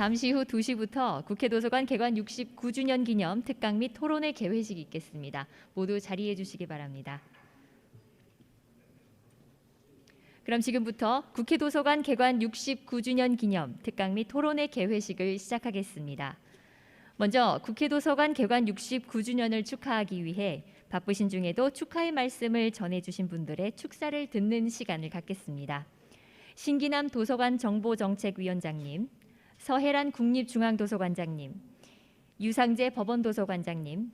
잠시 후 2시부터 국회 도서관 개관 69주년 기념 특강 및 토론회 개회식이 있겠습니다. 모두 자리해 주시기 바랍니다. 그럼 지금부터 국회 도서관 개관 69주년 기념 특강 및 토론회 개회식을 시작하겠습니다. 먼저 국회 도서관 개관 69주년을 축하하기 위해 바쁘신 중에도 축하의 말씀을 전해주신 분들의 축사를 듣는 시간을 갖겠습니다. 신기남 도서관 정보정책위원장님, 서혜란 국립중앙도서관장님, 유상재 법원도서관장님,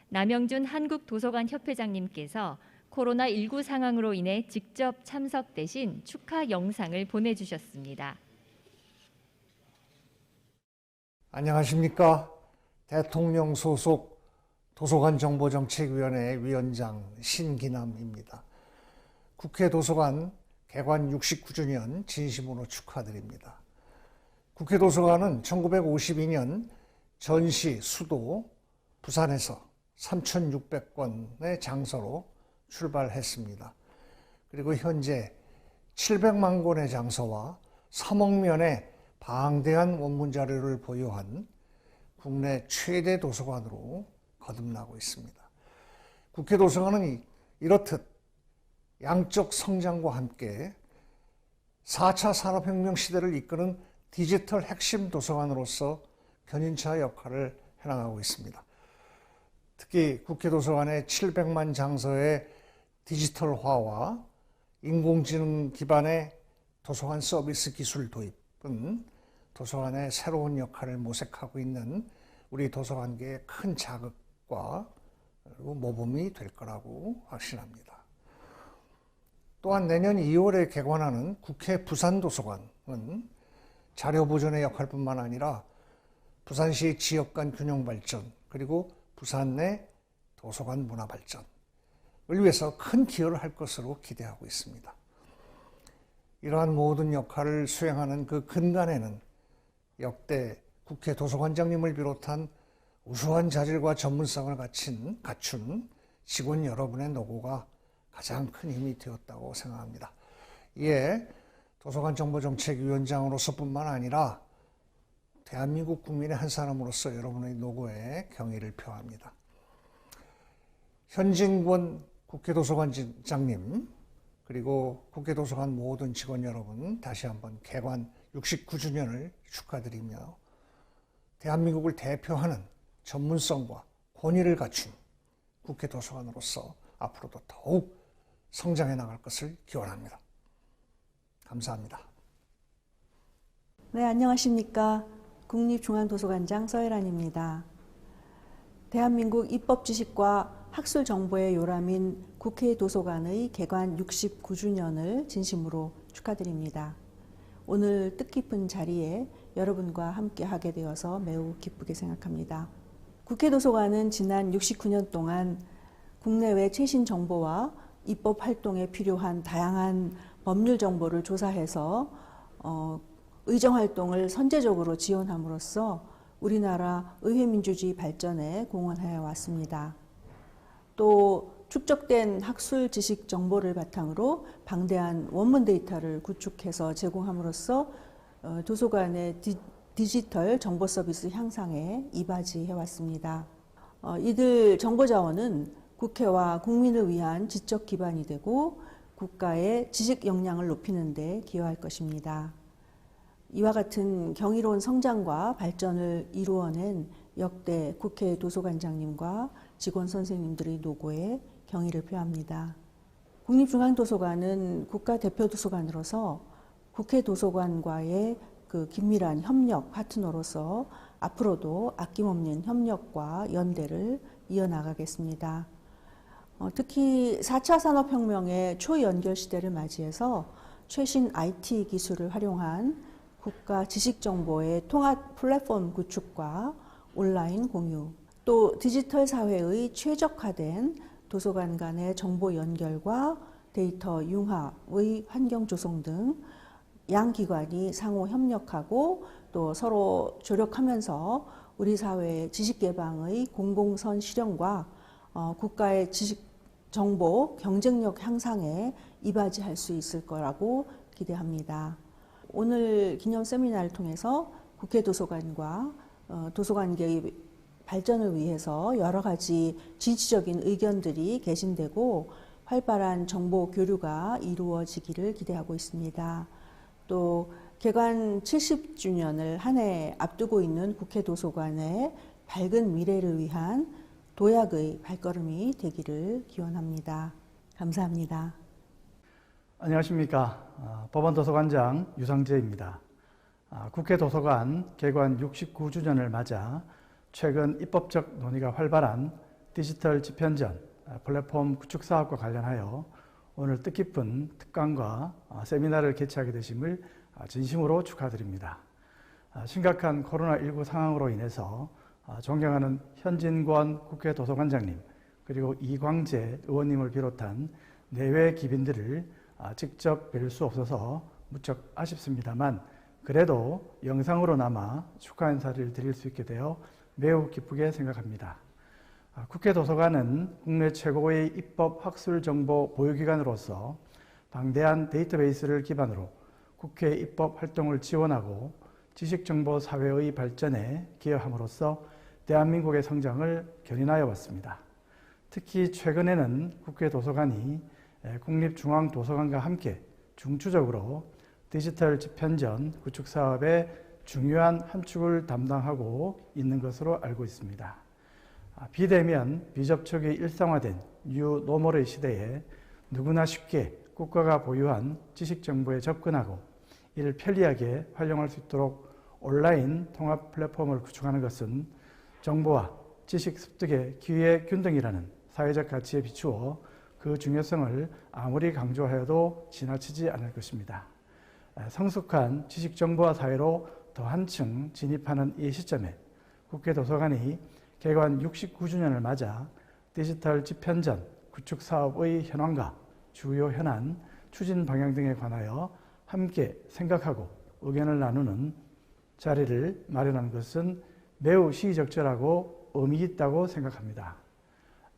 남영준 한국도서관협회장님께서 코로나19 상황으로 인해 직접 참석되신 축하 영상을 보내주셨습니다. 안녕하십니까. 대통령 소속 도서관정보정책위원회 위원장 신기남입니다. 국회 도서관 개관 69주년 진심으로 축하드립니다. 국회 도서관은 1952년 전시 수도 부산에서 3,600권의 장소로 출발했습니다. 그리고 현재 700만 권의 장소와 3억 면의 방대한 원문 자료를 보유한 국내 최대 도서관으로 거듭나고 있습니다. 국회 도서관은 이렇듯 양적 성장과 함께 4차 산업혁명 시대를 이끄는 디지털 핵심 도서관으로서 견인차 역할을 해나가고 있습니다. 특히 국회 도서관의 700만 장소의 디지털화와 인공지능 기반의 도서관 서비스 기술 도입은 도서관의 새로운 역할을 모색하고 있는 우리 도서관계의 큰 자극과 그리고 모범이 될 거라고 확신합니다. 또한 내년 2월에 개관하는 국회 부산도서관은 자료 보존의 역할뿐만 아니라 부산시 지역 간 균형 발전 그리고 부산 내 도서관 문화 발전을 위해서 큰 기여를 할 것으로 기대하고 있습니다. 이러한 모든 역할을 수행하는 그 근간에는 역대 국회 도서관장님을 비롯한 우수한 자질과 전문성을 갖춘 직원 여러분의 노고가 가장 큰 힘이 되었다고 생각합니다. 이에 도서관 정보정책위원장으로서 뿐만 아니라 대한민국 국민의 한 사람으로서 여러분의 노고에 경의를 표합니다. 현진권 국회 도서관장님 그리고 국회 도서관 모든 직원 여러분 다시 한번 개관 69주년을 축하드리며 대한민국을 대표하는 전문성과 권위를 갖춘 국회 도서관으로서 앞으로도 더욱 성장해 나갈 것을 기원합니다. 감사합니다. 네, 안녕하십니까. 국립중앙도서관장 서혜란입니다. 대한민국 입법지식과 학술정보의 요람인 국회 도서관의 개관 69주년을 진심으로 축하드립니다. 오늘 뜻깊은 자리에 여러분과 함께 하게 되어서 매우 기쁘게 생각합니다. 국회 도서관은 지난 69년 동안 국내외 최신 정보와 입법 활동에 필요한 다양한 법률 정보를 조사해서 의정 활동을 선제적으로 지원함으로써 우리나라 의회민주주의 발전에 공헌해 왔습니다. 또 축적된 학술 지식 정보를 바탕으로 방대한 원문 데이터를 구축해서 제공함으로써 도서관의 디지털 정보 서비스 향상에 이바지해 왔습니다. 이들 정보 자원은 국회와 국민을 위한 지적 기반이 되고 국가의 지식 역량을 높이는 데 기여할 것입니다. 이와 같은 경이로운 성장과 발전을 이루어낸 역대 국회 도서관장님과 직원 선생님들의 노고에 경의를 표합니다. 국립중앙도서관은 국가대표도서관으로서 국회 도서관과의 그 긴밀한 협력 파트너로서 앞으로도 아낌없는 협력과 연대를 이어나가겠습니다. 특히 4차 산업혁명의 초연결 시대를 맞이해서 최신 IT 기술을 활용한 국가 지식정보의 통합 플랫폼 구축과 온라인 공유, 또 디지털 사회의 최적화된 도서관 간의 정보 연결과 데이터 융합의 환경 조성 등 양 기관이 상호 협력하고 또 서로 조력하면서 우리 사회의 지식 개방의 공공선 실현과 국가의 지식 정보 경쟁력 향상에 이바지할 수 있을 거라고 기대합니다. 오늘 기념 세미나를 통해서 국회 도서관과 도서관계의 발전을 위해서 여러 가지 지지적인 의견들이 개진되고 활발한 정보 교류가 이루어지기를 기대하고 있습니다. 또 개관 70주년을 한 해 앞두고 있는 국회 도서관의 밝은 미래를 위한 도약의 발걸음이 되기를 기원합니다. 감사합니다. 안녕하십니까. 법원도서관장 유상재입니다. 국회 도서관 개관 69주년을 맞아 최근 입법적 논의가 활발한 디지털 집현전 플랫폼 구축 사업과 관련하여 오늘 뜻깊은 특강과 세미나를 개최하게 되심을 진심으로 축하드립니다. 심각한 코로나19 상황으로 인해서 존경하는 현진권 국회 도서관장님 그리고 이광재 의원님을 비롯한 내외 기빈들을 직접 뵐 수 없어서 무척 아쉽습니다만 그래도 영상으로나마 축하 인사를 드릴 수 있게 되어 매우 기쁘게 생각합니다. 국회 도서관은 국내 최고의 입법 학술 정보 보유기관으로서 방대한 데이터베이스를 기반으로 국회 입법 활동을 지원하고 지식정보 사회의 발전에 기여함으로써 대한민국의 성장을 견인하여 왔습니다. 특히 최근에는 국회 도서관이 국립중앙도서관과 함께 중추적으로 디지털 집현전 구축 사업의 중요한 한 축을 담당하고 있는 것으로 알고 있습니다. 비대면, 비접촉이 일상화된 뉴 노멀의 시대에 누구나 쉽게 국가가 보유한 지식 정보에 접근하고 이를 편리하게 활용할 수 있도록 온라인 통합 플랫폼을 구축하는 것은 정보와 지식 습득의 기회 균등이라는 사회적 가치에 비추어 그 중요성을 아무리 강조하여도 지나치지 않을 것입니다. 성숙한 지식 정보화 사회로 더 한층 진입하는 이 시점에 국회 도서관이 개관 69주년을 맞아 디지털 집현전 구축 사업의 현황과 주요 현안, 추진 방향 등에 관하여 함께 생각하고 의견을 나누는 자리를 마련한 것은 매우 시의적절하고 의미 있다고 생각합니다.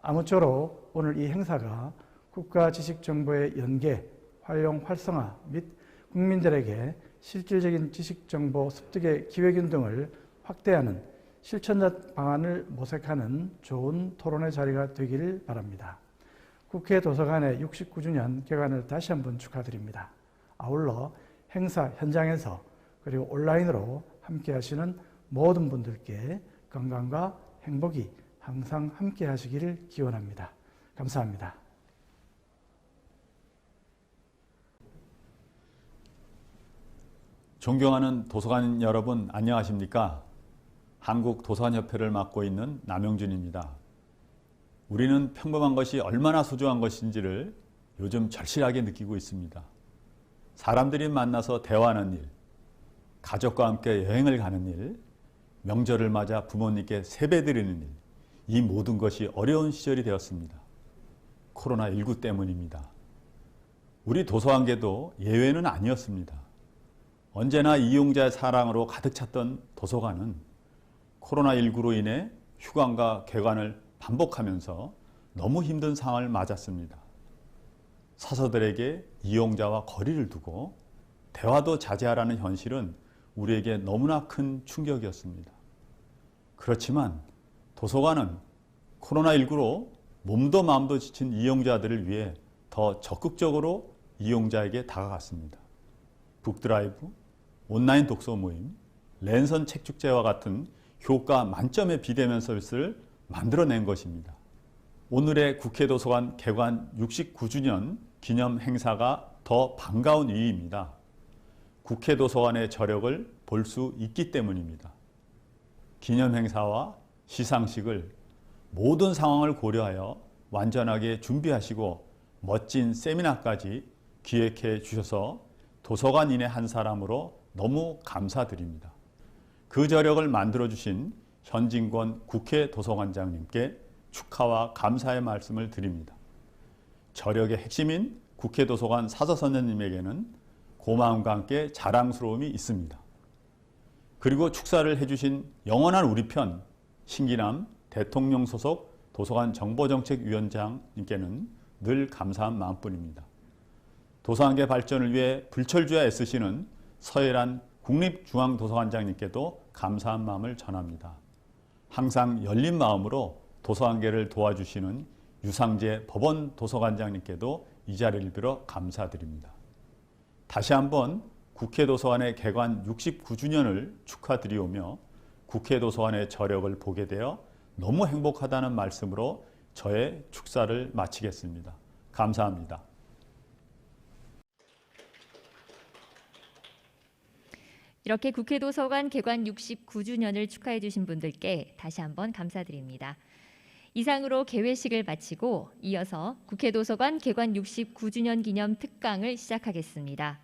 아무쪼록 오늘 이 행사가 국가 지식 정보의 연계, 활용 활성화 및 국민들에게 실질적인 지식 정보 습득의 기회균등을 확대하는 실천적 방안을 모색하는 좋은 토론의 자리가 되기를 바랍니다. 국회 도서관의 69주년 개관을 다시 한번 축하드립니다. 아울러 행사 현장에서 그리고 온라인으로 함께 하시는 모든 분들께 건강과 행복이 항상 함께 하시기를 기원합니다. 감사합니다. 존경하는 도서관 여러분 안녕하십니까? 한국도서관협회를 맡고 있는 남영준입니다. 우리는 평범한 것이 얼마나 소중한 것인지를 요즘 절실하게 느끼고 있습니다. 사람들이 만나서 대화하는 일, 가족과 함께 여행을 가는 일, 명절을 맞아 부모님께 세배 드리는 일, 이 모든 것이 어려운 시절이 되었습니다. 코로나19 때문입니다. 우리 도서관계도 예외는 아니었습니다. 언제나 이용자의 사랑으로 가득 찼던 도서관은 코로나19로 인해 휴관과 개관을 반복하면서 너무 힘든 상황을 맞았습니다. 사서들에게 이용자와 거리를 두고 대화도 자제하라는 현실은 우리에게 너무나 큰 충격이었습니다. 그렇지만 도서관은 코로나19로 몸도 마음도 지친 이용자들을 위해 더 적극적으로 이용자에게 다가갔습니다. 북드라이브, 온라인 독서 모임, 랜선 책축제와 같은 효과 만점의 비대면 서비스를 만들어낸 것입니다. 오늘의 국회 도서관 개관 69주년 기념 행사가 더 반가운 이유입니다. 국회 도서관의 저력을 볼 수 있기 때문입니다. 기념 행사와 시상식을 모든 상황을 고려하여 완전하게 준비하시고 멋진 세미나까지 기획해 주셔서 도서관인의 한 사람으로 너무 감사드립니다. 그 저력을 만들어주신 현진권 국회 도서관장님께 축하와 감사의 말씀을 드립니다. 저력의 핵심인 국회 도서관 사서선생님에게는 고마움과 함께 자랑스러움이 있습니다. 그리고 축사를 해주신 영원한 우리 편 신기남 대통령 소속 도서관 정보정책위원장님께는 늘 감사한 마음뿐입니다. 도서관계 발전을 위해 불철주야 애쓰시는 서해란 국립중앙도서관장님께도 감사한 마음을 전합니다. 항상 열린 마음으로 도서관계를 도와주시는 유상재 법원도서관장님께도 이 자리를 빌어 감사드립니다. 다시 한번 국회도서관의 개관 69주년을 축하드리오며 국회도서관의 저력을 보게 되어 너무 행복하다는 말씀으로 저의 축사를 마치겠습니다. 감사합니다. 이렇게 국회도서관 개관 69주년을 축하해 주신 분들께 다시 한번 감사드립니다. 이상으로 개회식을 마치고 이어서 국회도서관 개관 69주년 기념 특강을 시작하겠습니다.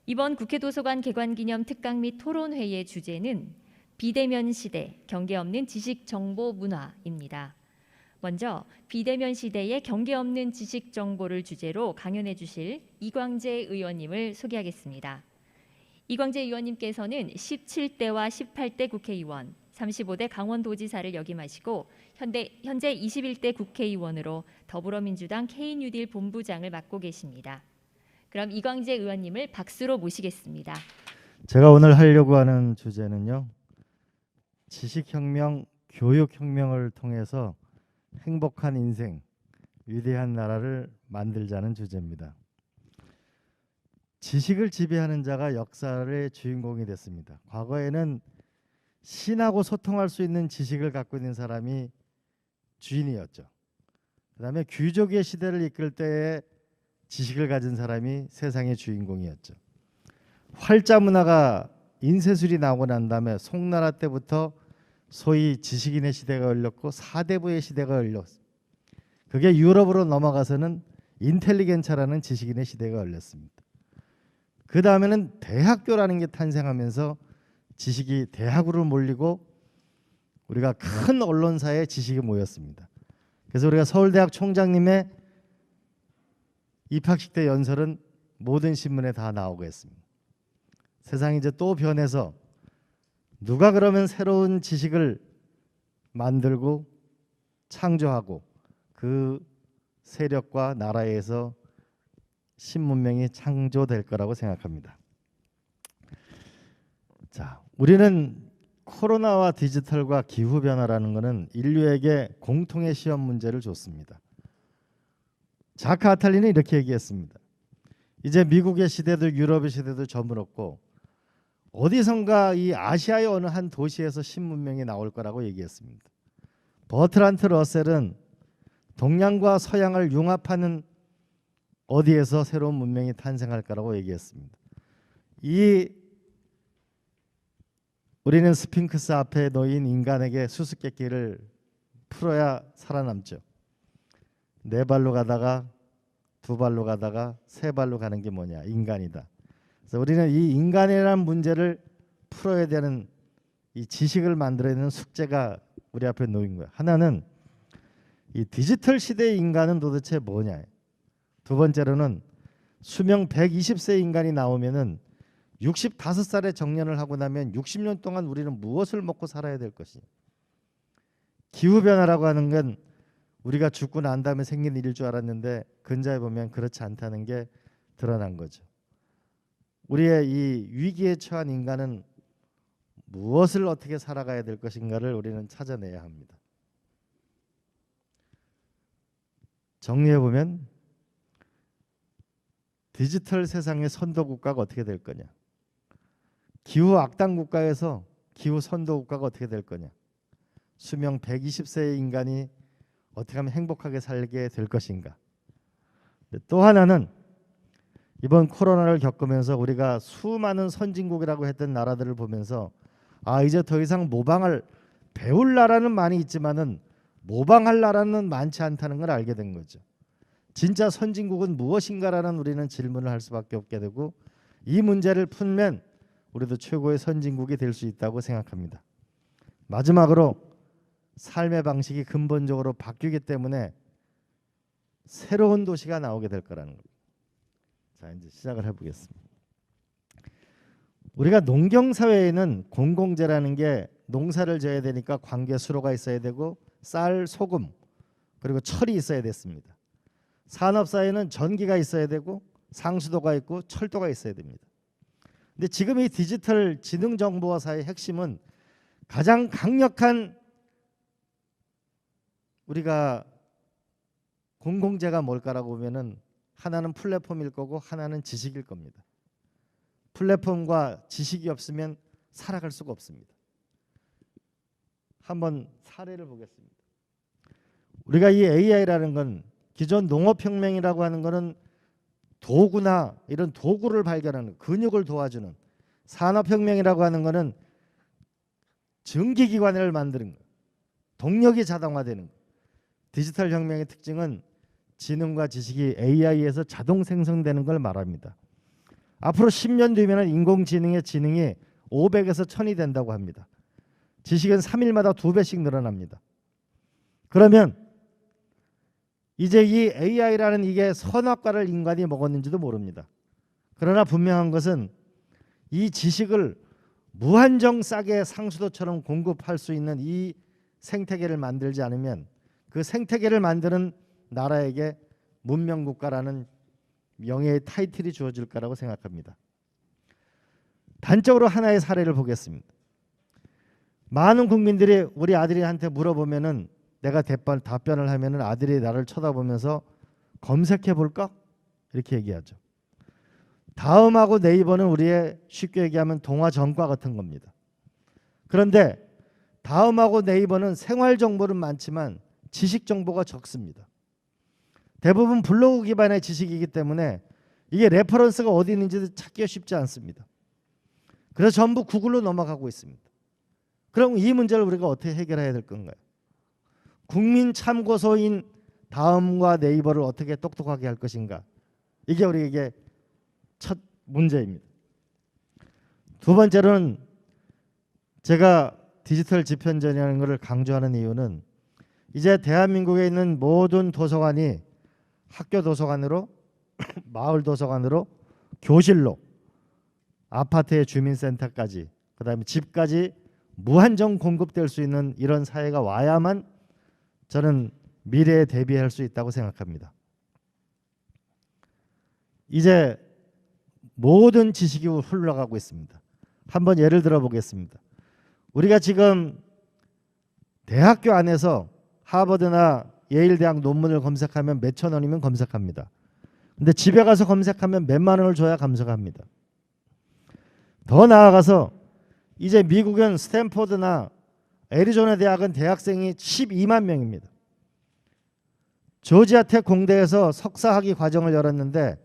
이번 국회도서관 개관 기념 특강 및 토론회의 주제는 비대면 시대, 경계 없는 지식 정보 문화입니다. 먼저 비대면 시대의 경계 없는 지식 정보를 주제로 강연해 주실 이광재 의원님을 소개하겠습니다. 이광재 의원님께서는 17대와 18대 국회의원, 35대 강원도지사를 역임하시고 현재 21대 국회의원으로 더불어민주당 K뉴딜 본부장을 맡고 계십니다. 그럼 이광재 의원님을 박수로 모시겠습니다. 제가 오늘 하려고 하는 주제는요. 지식혁명, 교육혁명을 통해서 행복한 인생, 위대한 나라를 만들자는 주제입니다. 지식을 지배하는 자가 역사의 주인공이 됐습니다. 과거에는 신하고 소통할 수 있는 지식을 갖고 있는 사람이 주인이었죠. 그 다음에 귀족의 시대를 이끌 때에 지식을 가진 사람이 세상의 주인공이었죠. 활자 문화가 인쇄술이 나오고 난 다음에 송나라 때부터 소위 지식인의 시대가 열렸고 사대부의 시대가 열렸습니다. 그게 유럽으로 넘어가서는 인텔리겐차라는 지식인의 시대가 열렸습니다. 그 다음에는 대학교라는 게 탄생하면서 지식이 대학으로 몰리고 우리가 큰 언론사에 지식이 모였습니다. 그래서 우리가 서울대학 총장님의 입학식 때 연설은 모든 신문에 다 나오고 있습니다. 세상이 이제 또 변해서 누가 그러면 새로운 지식을 만들고 창조하고 그 세력과 나라에서 신문명이 창조될 거라고 생각합니다. 자, 우리는 코로나와 디지털과 기후변화라는 것은 인류에게 공통의 시험 문제를 줬습니다. 자크 아탈리는 이렇게 얘기했습니다. 이제 미국의 시대도 유럽의 시대도 저물었고 어디선가 이 아시아의 어느 한 도시에서 신문명이 나올 거라고 얘기했습니다. 버트란트 러셀은 동양과 서양을 융합하는 어디에서 새로운 문명이 탄생할 거라고 얘기했습니다. 우리는 스핑크스 앞에 놓인 인간에게 수수께끼를 풀어야 살아남죠. 네 발로 가다가 두 발로 가다가 세 발로 가는 게 뭐냐? 인간이다. 그래서 우리는 이 인간이라는 문제를 풀어야 되는 이 지식을 만들어내는 숙제가 우리 앞에 놓인 거야. 하나는 이 디지털 시대의 인간은 도대체 뭐냐? 두 번째로는 수명 120세 인간이 나오면은 65살에 정년을 하고 나면 60년 동안 우리는 무엇을 먹고 살아야 될 것이냐? 기후변화라고 하는 건 우리가 죽고 난 다음에 생긴 일일 줄 알았는데 근자에 보면 그렇지 않다는 게 드러난 거죠. 우리의 이 위기에 처한 인간은 무엇을 어떻게 살아가야 될 것인가를 우리는 찾아내야 합니다. 정리해 보면 디지털 세상의 선도 국가가 어떻게 될 거냐? 기후 악당 국가에서 기후 선도 국가가 어떻게 될 거냐? 수명 120세의 인간이 어떻게 하면 행복하게 살게 될 것인가? 또 하나는 이번 코로나를 겪으면서 우리가 수많은 선진국이라고 했던 나라들을 보면서 이제 더 이상 모방을 배울 나라는 많이 있지만은 모방할 나라는 많지 않다는 걸 알게 된 거죠. 진짜 선진국은 무엇인가라는 우리는 질문을 할 수밖에 없게 되고 이 문제를 풀면 우리도 최고의 선진국이 될 수 있다고 생각합니다. 마지막으로 삶의 방식이 근본적으로 바뀌기 때문에 새로운 도시가 나오게 될 거라는 겁니다. 자, 이제 시작을 해보겠습니다. 우리가 농경 사회에는 공공재라는 게 농사를 져야 되니까 관계 수로가 있어야 되고 쌀, 소금 그리고 철이 있어야 됐습니다. 산업 사회는 전기가 있어야 되고 상수도가 있고 철도가 있어야 됩니다. 근데 지금 이 디지털 지능정보화사의 핵심은 가장 강력한 우리가 공공재가 뭘까라고 보면은 하나는 플랫폼일 거고 하나는 지식일 겁니다. 플랫폼과 지식이 없으면 살아갈 수가 없습니다. 한번 사례를 보겠습니다. 우리가 이 AI라는 건 기존 농업혁명이라고 하는 거는 도구나 이런 도구를 발견하는 근육을 도와주는, 산업혁명이라고 하는 거는 증기기관을 만드는 거, 동력이 자동화되는 거. 디지털 혁명의 특징은 지능과 지식이 AI에서 자동 생성되는 걸 말합니다. 앞으로 10년 뒤면 인공지능의 지능이 500에서 1000이 된다고 합니다. 지식은 3일마다 2배씩 늘어납니다. 그러면 이제 이 AI라는 이게 선악과를 인간이 먹었는지도 모릅니다. 그러나 분명한 것은 이 지식을 무한정 싸게 상수도처럼 공급할 수 있는 이 생태계를 만들지 않으면 그 생태계를 만드는 나라에게 문명국가라는 명예의 타이틀이 주어질 거라고 생각합니다. 단적으로 하나의 사례를 보겠습니다. 많은 국민들이 우리 아들한테 물어보면은 내가 답변을 하면은 아들이 나를 쳐다보면서 검색해 볼까? 이렇게 얘기하죠. 다음하고 네이버는 우리의 쉽게 얘기하면 동화 전과 같은 겁니다. 그런데 다음하고 네이버는 생활 정보는 많지만 지식 정보가 적습니다. 대부분 블로그 기반의 지식이기 때문에 이게 레퍼런스가 어디 있는지도 찾기가 쉽지 않습니다. 그래서 전부 구글로 넘어가고 있습니다. 그럼 이 문제를 우리가 어떻게 해결해야 될 건가요? 국민 참고서인 다음과 네이버를 어떻게 똑똑하게 할 것인가? 이게 우리에게 첫 문제입니다. 두 번째로는 제가 디지털 집현전이라는 것을 강조하는 이유는 이제 대한민국에 있는 모든 도서관이 학교 도서관으로 마을 도서관으로 교실로 아파트의 주민센터까지 그다음에 집까지 무한정 공급될 수 있는 이런 사회가 와야만 저는 미래에 대비할 수 있다고 생각합니다. 이제 모든 지식이 흘러가고 있습니다. 한번 예를 들어 보겠습니다. 우리가 지금 대학교 안에서 하버드나 예일대학 논문을 검색하면 몇천 원이면 검색합니다. 근데 집에 가서 검색하면 몇만 원을 줘야 검색합니다. 더 나아가서 이제 미국은 스탠포드나 애리조나 대학은 대학생이 12만 명입니다. 조지아텍 공대에서 석사학위 과정을 열었는데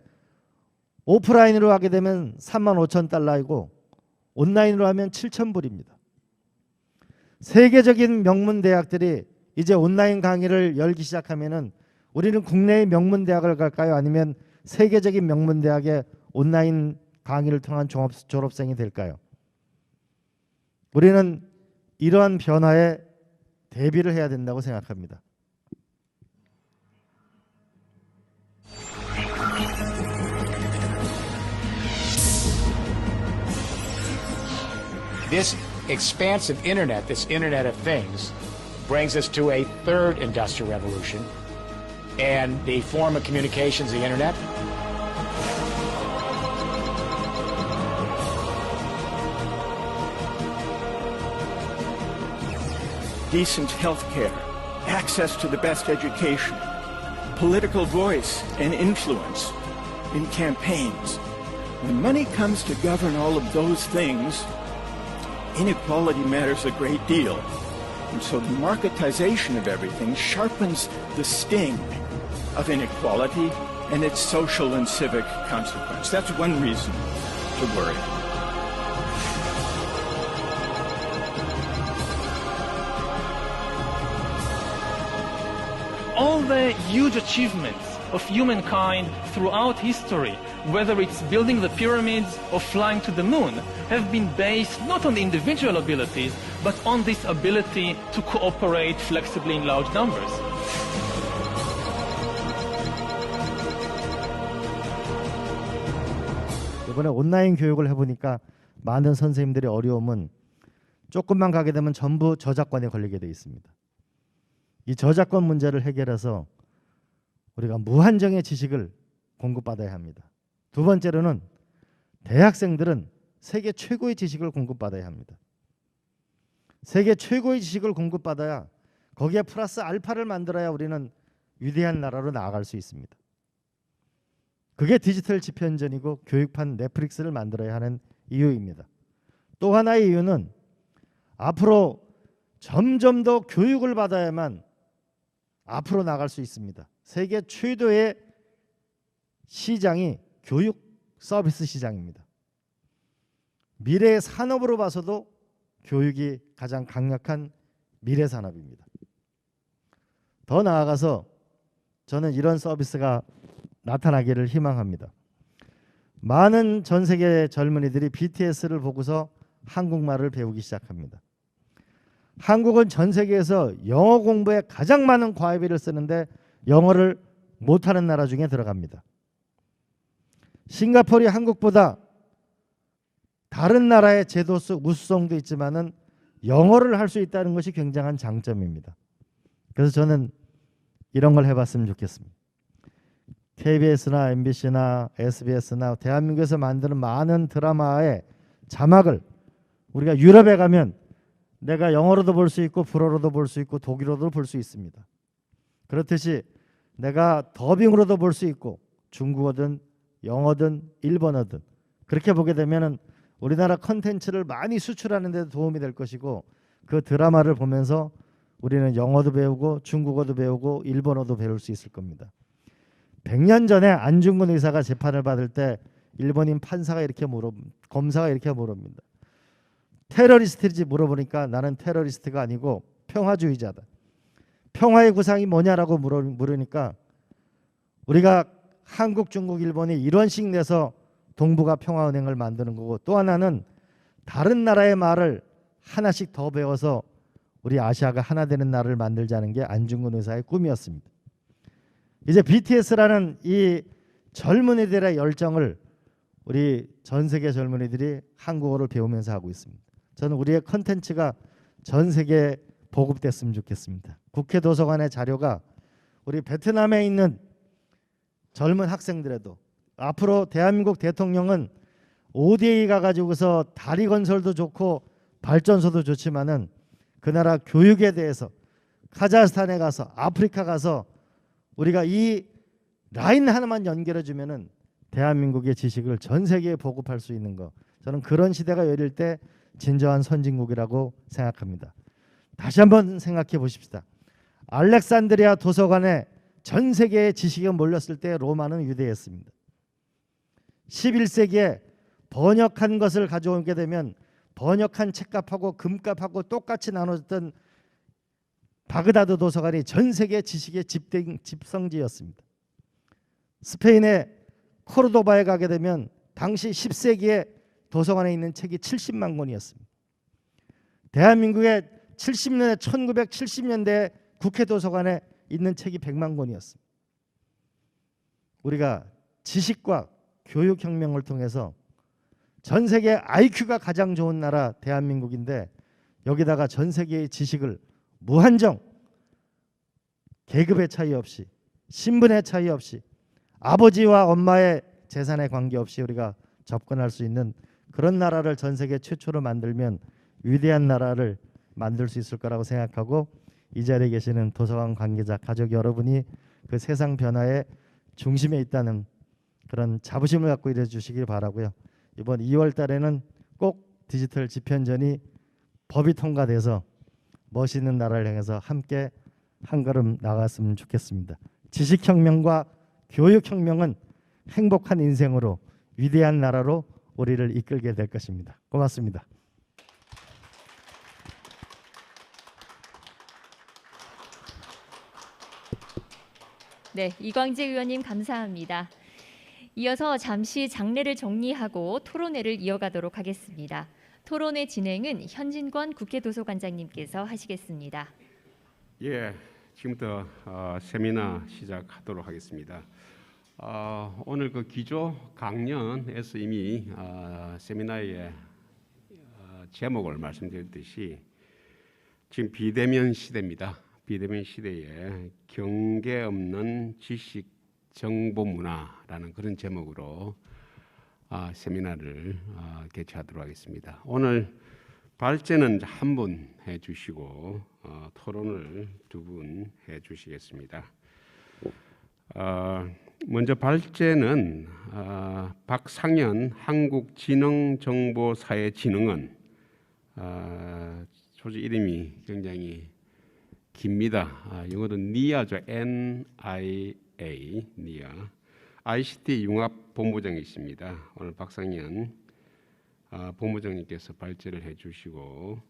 오프라인으로 하게 되면 35,000달러이고 온라인으로 하면 7,000불입니다. 세계적인 명문 대학들이 이제 온라인 강의를 열기 시작하면은 우리는 국내의 명문 대학을 갈까요? 아니면 세계적인 명문 대학의 온라인 강의를 통한 졸업생이 될까요? 우리는 이러한 변화에 대비를 해야 된다고 생각합니다. This expansive internet, this Internet of Things, brings us to a third industrial revolution, and the form of communications, the internet, decent health care, access to the best education, political voice and influence in campaigns. When money comes to govern all of those things, inequality matters a great deal. And so the marketization of everything sharpens the sting of inequality and its social and civic consequence. That's one reason to worry. All the huge achievements of humankind throughout history, whether it's building the pyramids or flying to the moon, have been based not on the individual abilities, but on this ability to cooperate flexibly in large numbers. 이번에 온라인 교육을 해보니까 많은 선생님들의 어려움은 조금만 가게 되면 전부 저작권에 걸리게 돼 있습니다. 이 저작권 문제를 해결해서 우리가 무한정의 지식을 공급받아야 합니다. 두 번째로는 대학생들은 세계 최고의 지식을 공급받아야 합니다. 세계 최고의 지식을 공급받아야 거기에 플러스 알파를 만들어야 우리는 위대한 나라로 나아갈 수 있습니다. 그게 디지털 집현전이고 교육판 넷플릭스를 만들어야 하는 이유입니다. 또 하나의 이유는 앞으로 점점 더 교육을 받아야만 앞으로 나갈 수 있습니다. 세계 최대의 시장이 교육 서비스 시장입니다. 미래의 산업으로 봐서도 교육이 가장 강력한 미래 산업입니다. 더 나아가서 저는 이런 서비스가 나타나기를 희망합니다. 많은 전 세계 젊은이들이 BTS를 보고서 한국말을 배우기 시작합니다. 한국은 전 세계에서 영어 공부에 가장 많은 과외비를 쓰는데 영어를 못하는 나라 중에 들어갑니다. 싱가포르이 한국보다 다른 나라의 제도 우수성도 있지만은 영어를 할 수 있다는 것이 굉장한 장점입니다. 그래서 저는 이런 걸 해봤으면 좋겠습니다. KBS나 MBC나 SBS나 대한민국에서 만드는 많은 드라마의 자막을 우리가 유럽에 가면 내가 영어로도 볼 수 있고 불어로도 볼 수 있고 독일어도 볼 수 있습니다. 그렇듯이 내가 더빙으로도 볼 수 있고 중국어든 영어든 일본어든 그렇게 보게 되면은 우리나라 컨텐츠를 많이 수출하는 데 도움이 될 것이고 그 드라마를 보면서 우리는 영어도 배우고 중국어도 배우고 일본어도 배울 수 있을 겁니다. 100년 전에 안중근 의사가 재판을 받을 때 일본인 판사가 검사가 이렇게 물어봅니다. 테러리스트인지 물어보니까 나는 테러리스트가 아니고 평화주의자다. 평화의 구상이 뭐냐라고 물으니까 우리가 한국, 중국, 일본이 이런 식 내서 동북아 평화은행을 만드는 거고 또 하나는 다른 나라의 말을 하나씩 더 배워서 우리 아시아가 하나 되는 나라를 만들자는 게 안중근 의사의 꿈이었습니다. 이제 BTS라는 이 젊은이들의 열정을 우리 전 세계 젊은이들이 한국어를 배우면서 하고 있습니다. 저는 우리의 컨텐츠가 전 세계에 보급됐으면 좋겠습니다. 국회 도서관의 자료가 우리 베트남에 있는 젊은 학생들에도 앞으로 대한민국 대통령은 ODA 가가지고서 다리 건설도 좋고 발전소도 좋지만은 그 나라 교육에 대해서 카자흐스탄에 가서 아프리카 가서 우리가 이 라인 하나만 연결해 주면은 대한민국의 지식을 전 세계에 보급할 수 있는 거, 저는 그런 시대가 열릴 때 진정한 선진국이라고 생각합니다. 다시 한번 생각해 보십시다. 알렉산드리아 도서관에 전 세계의 지식이 몰렸을 때 로마는 위대했습니다. 11세기에 번역한 것을 가져오게 되면 번역한 책값하고 금값하고 똑같이 나눠졌던 바그다드 도서관이 전 세계 지식의 집성지였습니다. 스페인의 코르도바에 가게 되면 당시 10세기에 도서관에 있는 책이 70만 권이었습니다. 대한민국의 1970년대 국회 도서관에 있는 책이 100만 권이었습니다. 우리가 지식과 교육혁명을 통해서 전 세계 IQ가 가장 좋은 나라 대한민국인데 여기다가 전 세계의 지식을 무한정 계급의 차이 없이 신분의 차이 없이 아버지와 엄마의 재산에 관계없이 우리가 접근할 수 있는 그런 나라를 전 세계 최초로 만들면 위대한 나라를 만들 수 있을 거라고 생각하고 이 자리에 계시는 도서관 관계자 가족 여러분이 그 세상 변화의 중심에 있다는 그런 자부심을 갖고 일해 주시길 바라고요. 이번 2월 달에는 꼭 디지털 집현전이 법이 통과돼서 멋있는 나라를 향해서 함께 한 걸음 나갔으면 좋겠습니다. 지식혁명과 교육혁명은 행복한 인생으로 위대한 나라로 우리를 이끌게 될 것입니다. 고맙습니다. 네, 이광재 의원님 감사합니다. 이어서 잠시 장례를 정리하고 토론회를 이어가도록 하겠습니다. 토론회 진행은 현진권 국회도서관장님께서 하시겠습니다. 예, 지금부터 세미나 시작하도록 하겠습니다. 오늘 그 기조 강연에서 이미 세미나의 제목을 말씀드렸듯이 지금 비대면 시대입니다. 비대면 시대에 경계 없는 지식 정보 문화라는 그런 제목으로 세미나를 개최하도록 하겠습니다. 오늘 발제는 한 분 해주시고 토론을 두 분 해주시겠습니다. 먼저 발제는 박상현 한국지능정보사회진흥원, 조직 이름이 굉장히 깁니다. 영어로 NIA죠. NIA, NIA. ICT 융합본부장이십니다. 오늘 박상현 본부장님께서 발제를 해주시고,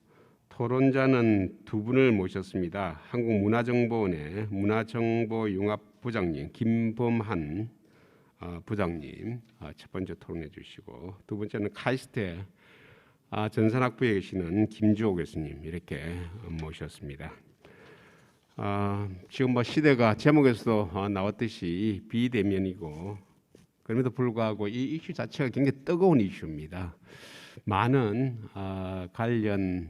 토론자는 두 분을 모셨습니다. 한국문화정보원의 문화정보융합부장님 김범한 부장님 첫 번째 토론해 주시고, 두 번째는 카이스트 전산학부에 계시는 김주호 교수님 이렇게 모셨습니다. 지금 뭐 시대가 제목에서도 나왔듯이 비대면이고, 그럼에도 불구하고 이 이슈 자체가 굉장히 뜨거운 이슈입니다. 많은 관련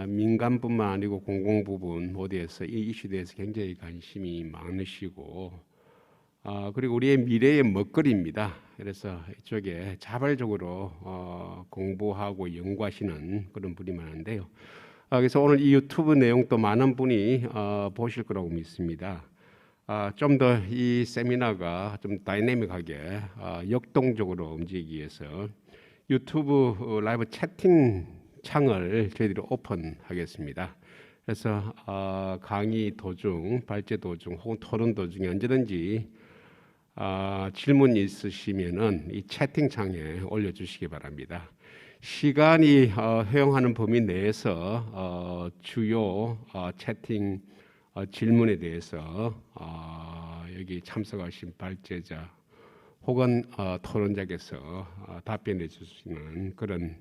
민간뿐만 아니고 공공 부분 모두에서 이 이슈에 대해서 굉장히 관심이 많으시고, 그리고 우리의 미래의 먹거리입니다. 그래서 이쪽에 자발적으로 공부하고 연구하시는 그런 분이 많은데요. 그래서 오늘 이 유튜브 내용도 많은 분이 보실 거라고 믿습니다. 좀 더 이 세미나가 좀 다이내믹하게 역동적으로 움직이기 위해서 유튜브 라이브 채팅 창을 저희들이 오픈하겠습니다. 그래서 강의 도중, 발제 도중 혹은 토론 도중에 언제든지 질문 있으시면은 이 채팅창에 올려주시기 바랍니다. 시간이 허용하는 범위 내에서 주요 채팅 질문에 대해서 여기 참석하신 발제자 혹은 토론자께서 답변해 주시는 그런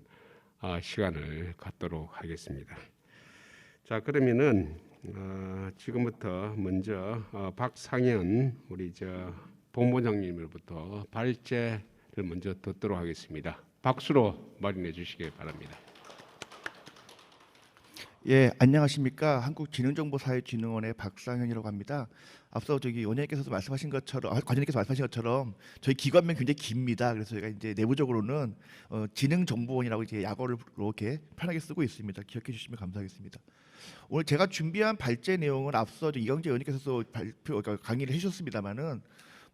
시간을 갖도록 하겠습니다. 자, 그러면은 지금부터 먼저 박상현 우리 본부장님으로부터 발제를 먼저 듣도록 하겠습니다. 박수로 마련해 주시기 바랍니다. 예, 안녕하십니까. 한국지능정보사회진흥원의 박상현이라고 합니다. 앞서 원장님께서도 말씀하신 것처럼, 관장님께서 말씀하신 것처럼 저희 기관명 굉장히 깁니다. 그래서 저희가 이제 내부적으로는 지능정보원이라고 이제 약어를 이렇게 편하게 쓰고 있습니다. 기억해 주시면 감사하겠습니다. 오늘 제가 준비한 발제 내용은 앞서 이광재 의원님께서도 강의를 해주셨습니다만은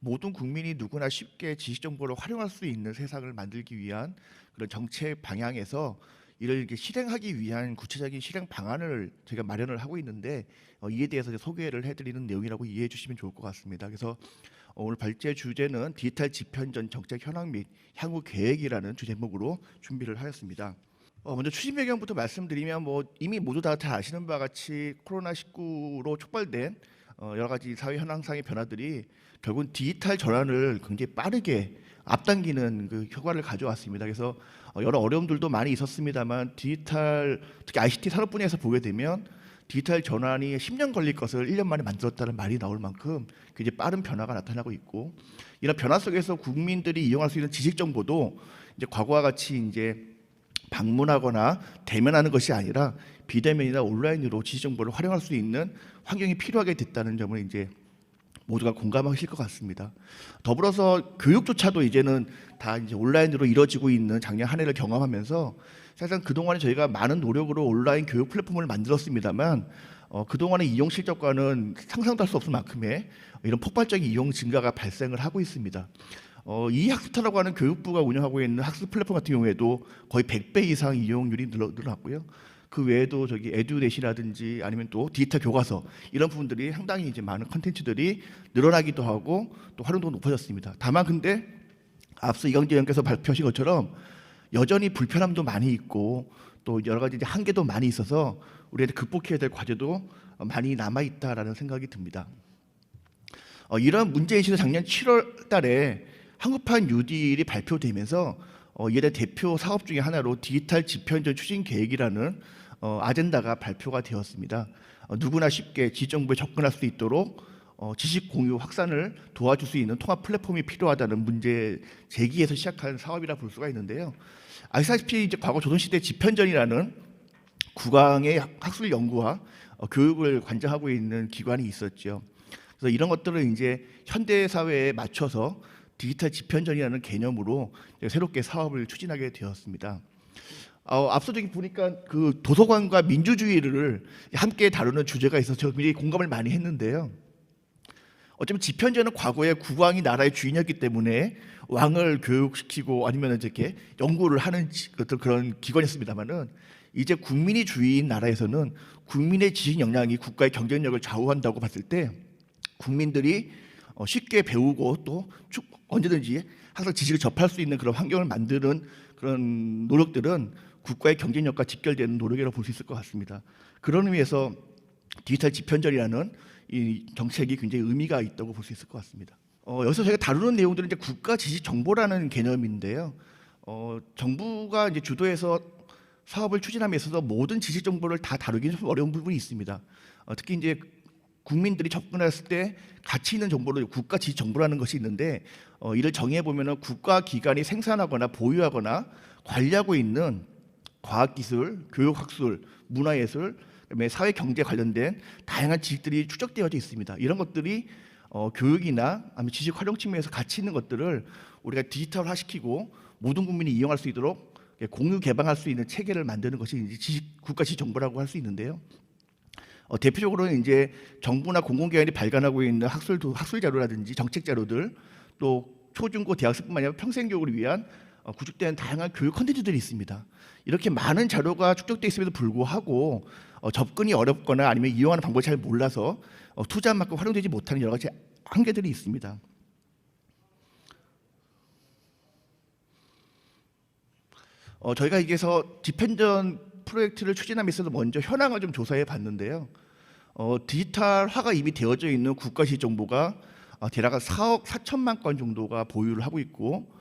모든 국민이 누구나 쉽게 지식 정보를 활용할 수 있는 세상을 만들기 위한 그런 정책 방향에서 이를 이렇게 실행하기 위한 구체적인 실행 방안을 저희가 마련을 하고 있는데 이에 대해서 소개를 해드리는 내용이라고 이해해 주시면 좋을 것 같습니다. 그래서 오늘 발제 주제는 디지털 집현전 정책 현황 및 향후 계획이라는 주제목으로 준비를 하였습니다. 먼저 추진 배경부터 말씀드리면 이미 모두 다 잘 아시는 바와 같이 코로나19로 촉발된 여러 가지 사회 현황상의 변화들이 결국은 디지털 전환을 굉장히 빠르게 앞당기는 그 효과를 가져왔습니다. 그래서 여러 어려움들도 많이 있었습니다만 디지털, 특히 ICT 산업 분야에서 보게 되면 디지털 전환이 10년 걸릴 것을 1년 만에 만들었다는 말이 나올 만큼 굉장히 빠른 변화가 나타나고 있고, 이런 변화 속에서 국민들이 이용할 수 있는 지식 정보도 이제 과거와 같이 이제 방문하거나 대면하는 것이 아니라 비대면이나 온라인으로 지식 정보를 활용할 수 있는 환경이 필요하게 됐다는 점을 이제 모두가 공감하실 것 같습니다. 더불어서 교육조차도 이제는 다 이제 온라인으로 이루어지고 있는 작년 한 해를 경험하면서 사실상 그동안에 저희가 많은 노력으로 온라인 교육 플랫폼을 만들었습니다만 그동안의 이용 실적과는 상상도 할 수 없을 만큼의 이런 폭발적인 이용 증가가 발생을 하고 있습니다. 이 학습타라고 하는 교육부가 운영하고 있는 학습 플랫폼 같은 경우에도 거의 100배 이상 이용률이 늘어났고요. 그 외에도 에듀넷이라든지 아니면 또 디지털 교과서 이런 부분들이 상당히 이제 많은 컨텐츠들이 늘어나기도 하고 또 활용도가 높아졌습니다. 다만 근데 앞서 이광재 의원께서 발표하신 것처럼 여전히 불편함도 많이 있고 또 여러 가지 이제 한계도 많이 있어서 우리한테 극복해야 될 과제도 많이 남아 있다라는 생각이 듭니다. 이런 문제인식을 작년 7월 달에 한국판 뉴딜이 발표되면서 이에 대한 대표 사업 중에 하나로 디지털 집현전 추진 계획이라는 아젠다가 발표가 되었습니다. 누구나 쉽게 지식 정보에 접근할 수 있도록 지식 공유 확산을 도와줄 수 있는 통합 플랫폼이 필요하다는 문제 제기에서 시작한 사업이라 볼 수가 있는데요. 아시다시피 이제 과거 조선시대 집현전이라는 국왕의 학술 연구와 교육을 관장하고 있는 기관이 있었죠. 그래서 이런 것들을 이제 현대 사회에 맞춰서 디지털 집현전이라는 개념으로 새롭게 사업을 추진하게 되었습니다. 앞서 저기 보니까 그 도서관과 민주주의를 함께 다루는 주제가 있어서 제가 굉장히 공감을 많이 했는데요. 어쩌면 집현전은 과거에 국왕이 나라의 주인이었기 때문에 왕을 교육시키고 아니면 이렇게 연구를 하는 어떤 그런 기관이었습니다만은, 이제 국민이 주인 나라에서는 국민의 지식 역량이 국가의 경쟁력을 좌우한다고 봤을 때 국민들이 쉽게 배우고 또 언제든지 항상 지식을 접할 수 있는 그런 환경을 만드는 그런 노력들은 국가의 경쟁력과 직결되는 노력이라고 볼 수 있을 것 같습니다. 그런 의미에서 디지털 집현전이라는 이 정책이 굉장히 의미가 있다고 볼 수 있을 것 같습니다. 여기서 저희가 다루는 내용들은 이제 국가 지식 정보라는 개념인데요. 정부가 이제 주도해서 사업을 추진함에 있어서 모든 지식 정보를 다 다루기는 좀 어려운 부분이 있습니다. 특히 이제 국민들이 접근했을 때 가치 있는 정보를 국가 지식 정보라는 것이 있는데, 이를 정의해 보면은 국가 기관이 생산하거나 보유하거나 관리하고 있는 과학기술, 교육학술, 문화예술, 그다음에 사회 경제 관련된 다양한 지식들이 축적되어져 있습니다. 이런 것들이 교육이나 아니면 지식 활용 측면에서 가치 있는 것들을 우리가 디지털화시키고 모든 국민이 이용할 수 있도록 공유 개방할 수 있는 체계를 만드는 것이 이제 국가 지식 정보라고 할 수 있는데요. 대표적으로는 이제 정부나 공공기관이 발간하고 있는 학술 자료라든지 정책 자료들, 또 초중고 대학생뿐만 아니라 평생교육을 위한 구축된 다양한 교육 콘텐츠들이 있습니다. 이렇게 많은 자료가 축적되어 있음에도 불구하고 접근이 어렵거나 아니면 이용하는 방법을 잘 몰라서 투자한 만큼 활용되지 못하는 여러 가지 한계들이 있습니다. 저희가 여기서 집현전 프로젝트를 추진함에 있어서 먼저 현황을 좀 조사해 봤는데요. 디지털화가 이미 되어져 있는 국가 지식 정보가 대략 4억 4천만 건 정도가 보유를 하고 있고,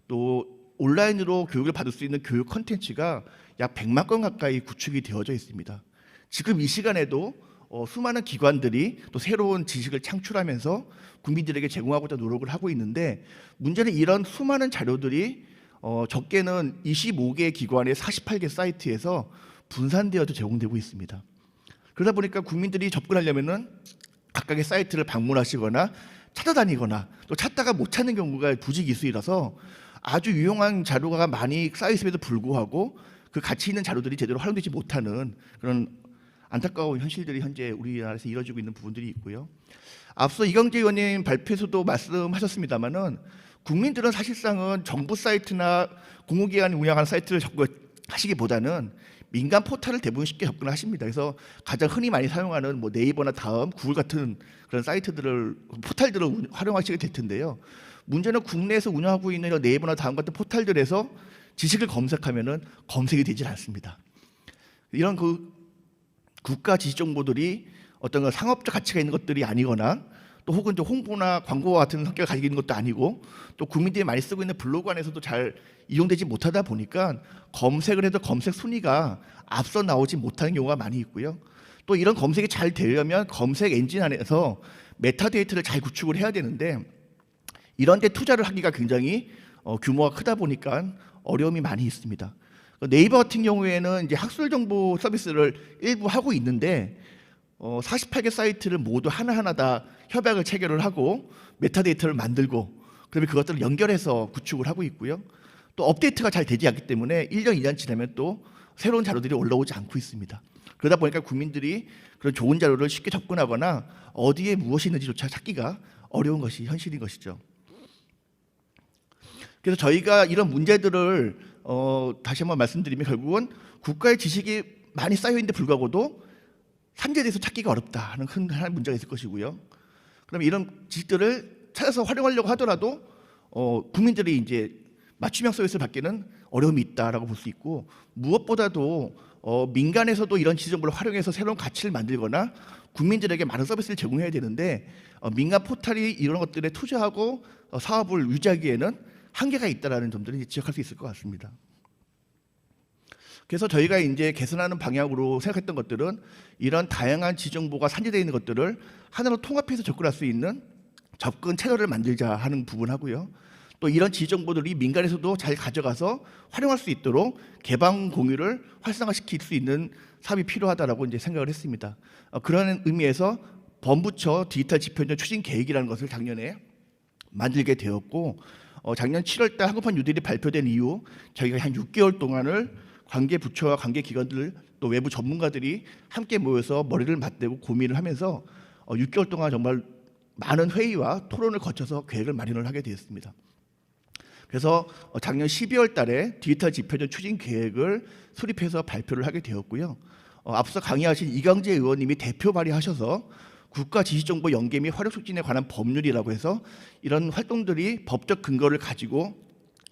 또 온라인으로 교육을 받을 수 있는 교육 콘텐츠가 약 100만 건 가까이 구축이 되어져 있습니다. 지금 이 시간에도 수많은 기관들이 또 새로운 지식을 창출하면서 국민들에게 제공하고자 노력을 하고 있는데, 문제는 이런 수많은 자료들이 적게는 25개 기관의 48개 사이트에서 분산되어서 제공되고 있습니다. 그러다 보니까 국민들이 접근하려면은 각각의 사이트를 방문하시거나 찾아다니거나 또 찾다가 못 찾는 경우가 부지기수이라서 아주 유용한 자료가 많이 쌓여 있음에도 불구하고 그 가치 있는 자료들이 제대로 활용되지 못하는 그런 안타까운 현실들이 현재 우리나라에서 이루어지고 있는 부분들이 있고요. 앞서 이광재 의원님 발표에서도 말씀하셨습니다마는 국민들은 사실상은 정부 사이트나 공공기관이 운영하는 사이트를 접근하시기보다는 민간 포털을 대부분 쉽게 접근하십니다. 그래서 가장 흔히 많이 사용하는 뭐 네이버나 다음, 구글 같은 그런 포털들을 활용하시게 될 텐데요. 문제는 국내에서 운영하고 있는 네이버나 다음 같은 포털들에서 지식을 검색하면은 검색이 되질 않습니다. 이런 그 국가 지식 정보들이 어떤 상업적 가치가 있는 것들이 아니거나 또 혹은 좀 홍보나 광고와 같은 성격을 가지고 있는 것도 아니고, 또 국민들이 많이 쓰고 있는 블로그 안에서도 잘 이용되지 못하다 보니까 검색을 해도 검색 순위가 앞서 나오지 못하는 경우가 많이 있고요. 또 이런 검색이 잘 되려면 검색 엔진 안에서 메타데이터를 잘 구축을 해야 되는데, 이런 데 투자를 하기가 굉장히 규모가 크다 보니까 어려움이 많이 있습니다. 네이버 같은 경우에는 이제 학술 정보 서비스를 일부 하고 있는데 48개 사이트를 모두 하나하나 다 협약을 체결을 하고 메타데이터를 만들고 그다음에 그것들을 연결해서 구축을 하고 있고요. 또 업데이트가 잘 되지 않기 때문에 1년, 2년 지나면 또 새로운 자료들이 올라오지 않고 있습니다. 그러다 보니까 국민들이 그런 좋은 자료를 쉽게 접근하거나 어디에 무엇이 있는지조차 찾기가 어려운 것이 현실인 것이죠. 그래서 저희가 이런 문제들을 다시 한번 말씀드리면 결국은 국가의 지식이 많이 쌓여있는데 불구하고도 산재에 대해서 찾기가 어렵다 하는 큰 하나의 문제가 있을 것이고요. 그다음에 이런 지식들을 찾아서 활용하려고 하더라도 국민들이 이제 맞춤형 서비스를 받기는 어려움이 있다라고 볼 수 있고, 무엇보다도 민간에서도 이런 지식 정보를 활용해서 새로운 가치를 만들거나 국민들에게 많은 서비스를 제공해야 되는데 민간 포털이 이런 것들에 투자하고 사업을 유지하기에는 한계가 있다라는 점들을 지적할 수 있을 것 같습니다. 그래서 저희가 이제 개선하는 방향으로 생각했던 것들은 이런 다양한 지정보가 산재되어 있는 것들을 하나로 통합해서 접근할 수 있는 접근 채널을 만들자 하는 부분하고요. 또 이런 지정보들이 민간에서도 잘 가져가서 활용할 수 있도록 개방 공유를 활성화시킬 수 있는 사업이 필요하다라고 이제 생각을 했습니다. 그런 의미에서 범부처 디지털 집현전 추진 계획이라는 것을 작년에 만들게 되었고 작년 7월 달 한국판 뉴딜이 발표된 이후 저희가 한 6개월 동안을 관계 부처와 관계 기관들 또 외부 전문가들이 함께 모여서 머리를 맞대고 고민을 하면서 6개월 동안 정말 많은 회의와 토론을 거쳐서 계획을 마련을 하게 되었습니다. 그래서 작년 12월 달에 디지털 집회전 추진 계획을 수립해서 발표를 하게 되었고요. 앞서 강의하신 이강재 의원님이 대표 발의하셔서 국가 지식정보 연계 및 활용 촉진에 관한 법률이라고 해서 이런 활동들이 법적 근거를 가지고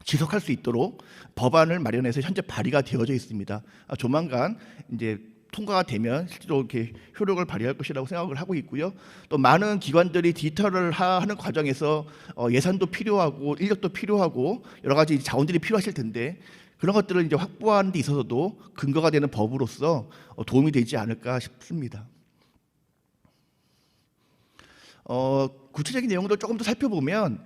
지속할 수 있도록 법안을 마련해서 현재 발의가 되어져 있습니다. 조만간 이제 통과가 되면 실제로 이렇게 효력을 발휘할 것이라고 생각을 하고 있고요. 또 많은 기관들이 디지털을 하는 과정에서 예산도 필요하고 인력도 필요하고 여러 가지 자원들이 필요하실 텐데 그런 것들을 이제 확보하는 데 있어서도 근거가 되는 법으로서 도움이 되지 않을까 싶습니다. 구체적인 내용들 조금 더 살펴보면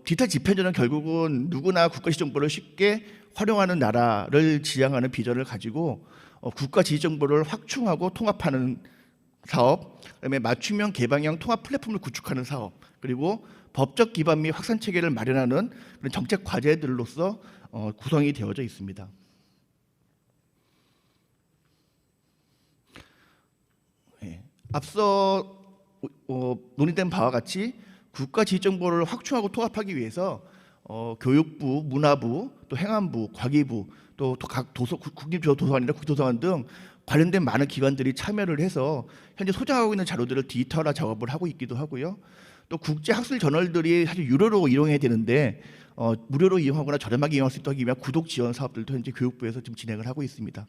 디지털 집행전은 결국은 누구나 국가지정보를 쉽게 활용하는 나라를 지향하는 비전을 가지고 국가 지정보를 확충하고 통합하는 사업, 그다음에 맞춤형 개방형 통합 플랫폼을 구축하는 사업, 그리고 법적 기반 및 확산 체계를 마련하는 그런 정책 과제들로서 구성이 되어져 있습니다. 앞서 논의된 바와 같이 국가 지정보를 확충하고 통합하기 위해서 교육부, 문화부, 또 행안부, 과기부, 또 각 국립도서관이나 국도서관 등 관련된 많은 기관들이 참여를 해서 현재 소장하고 있는 자료들을 디지털화 작업을 하고 있기도 하고요. 또 국제 학술 저널들이 사실 유료로 이용해야 되는데 무료로 이용하거나 저렴하게 이용할 수 있도록 하기 위한 구독 지원 사업들도 현재 교육부에서 지금 진행을 하고 있습니다.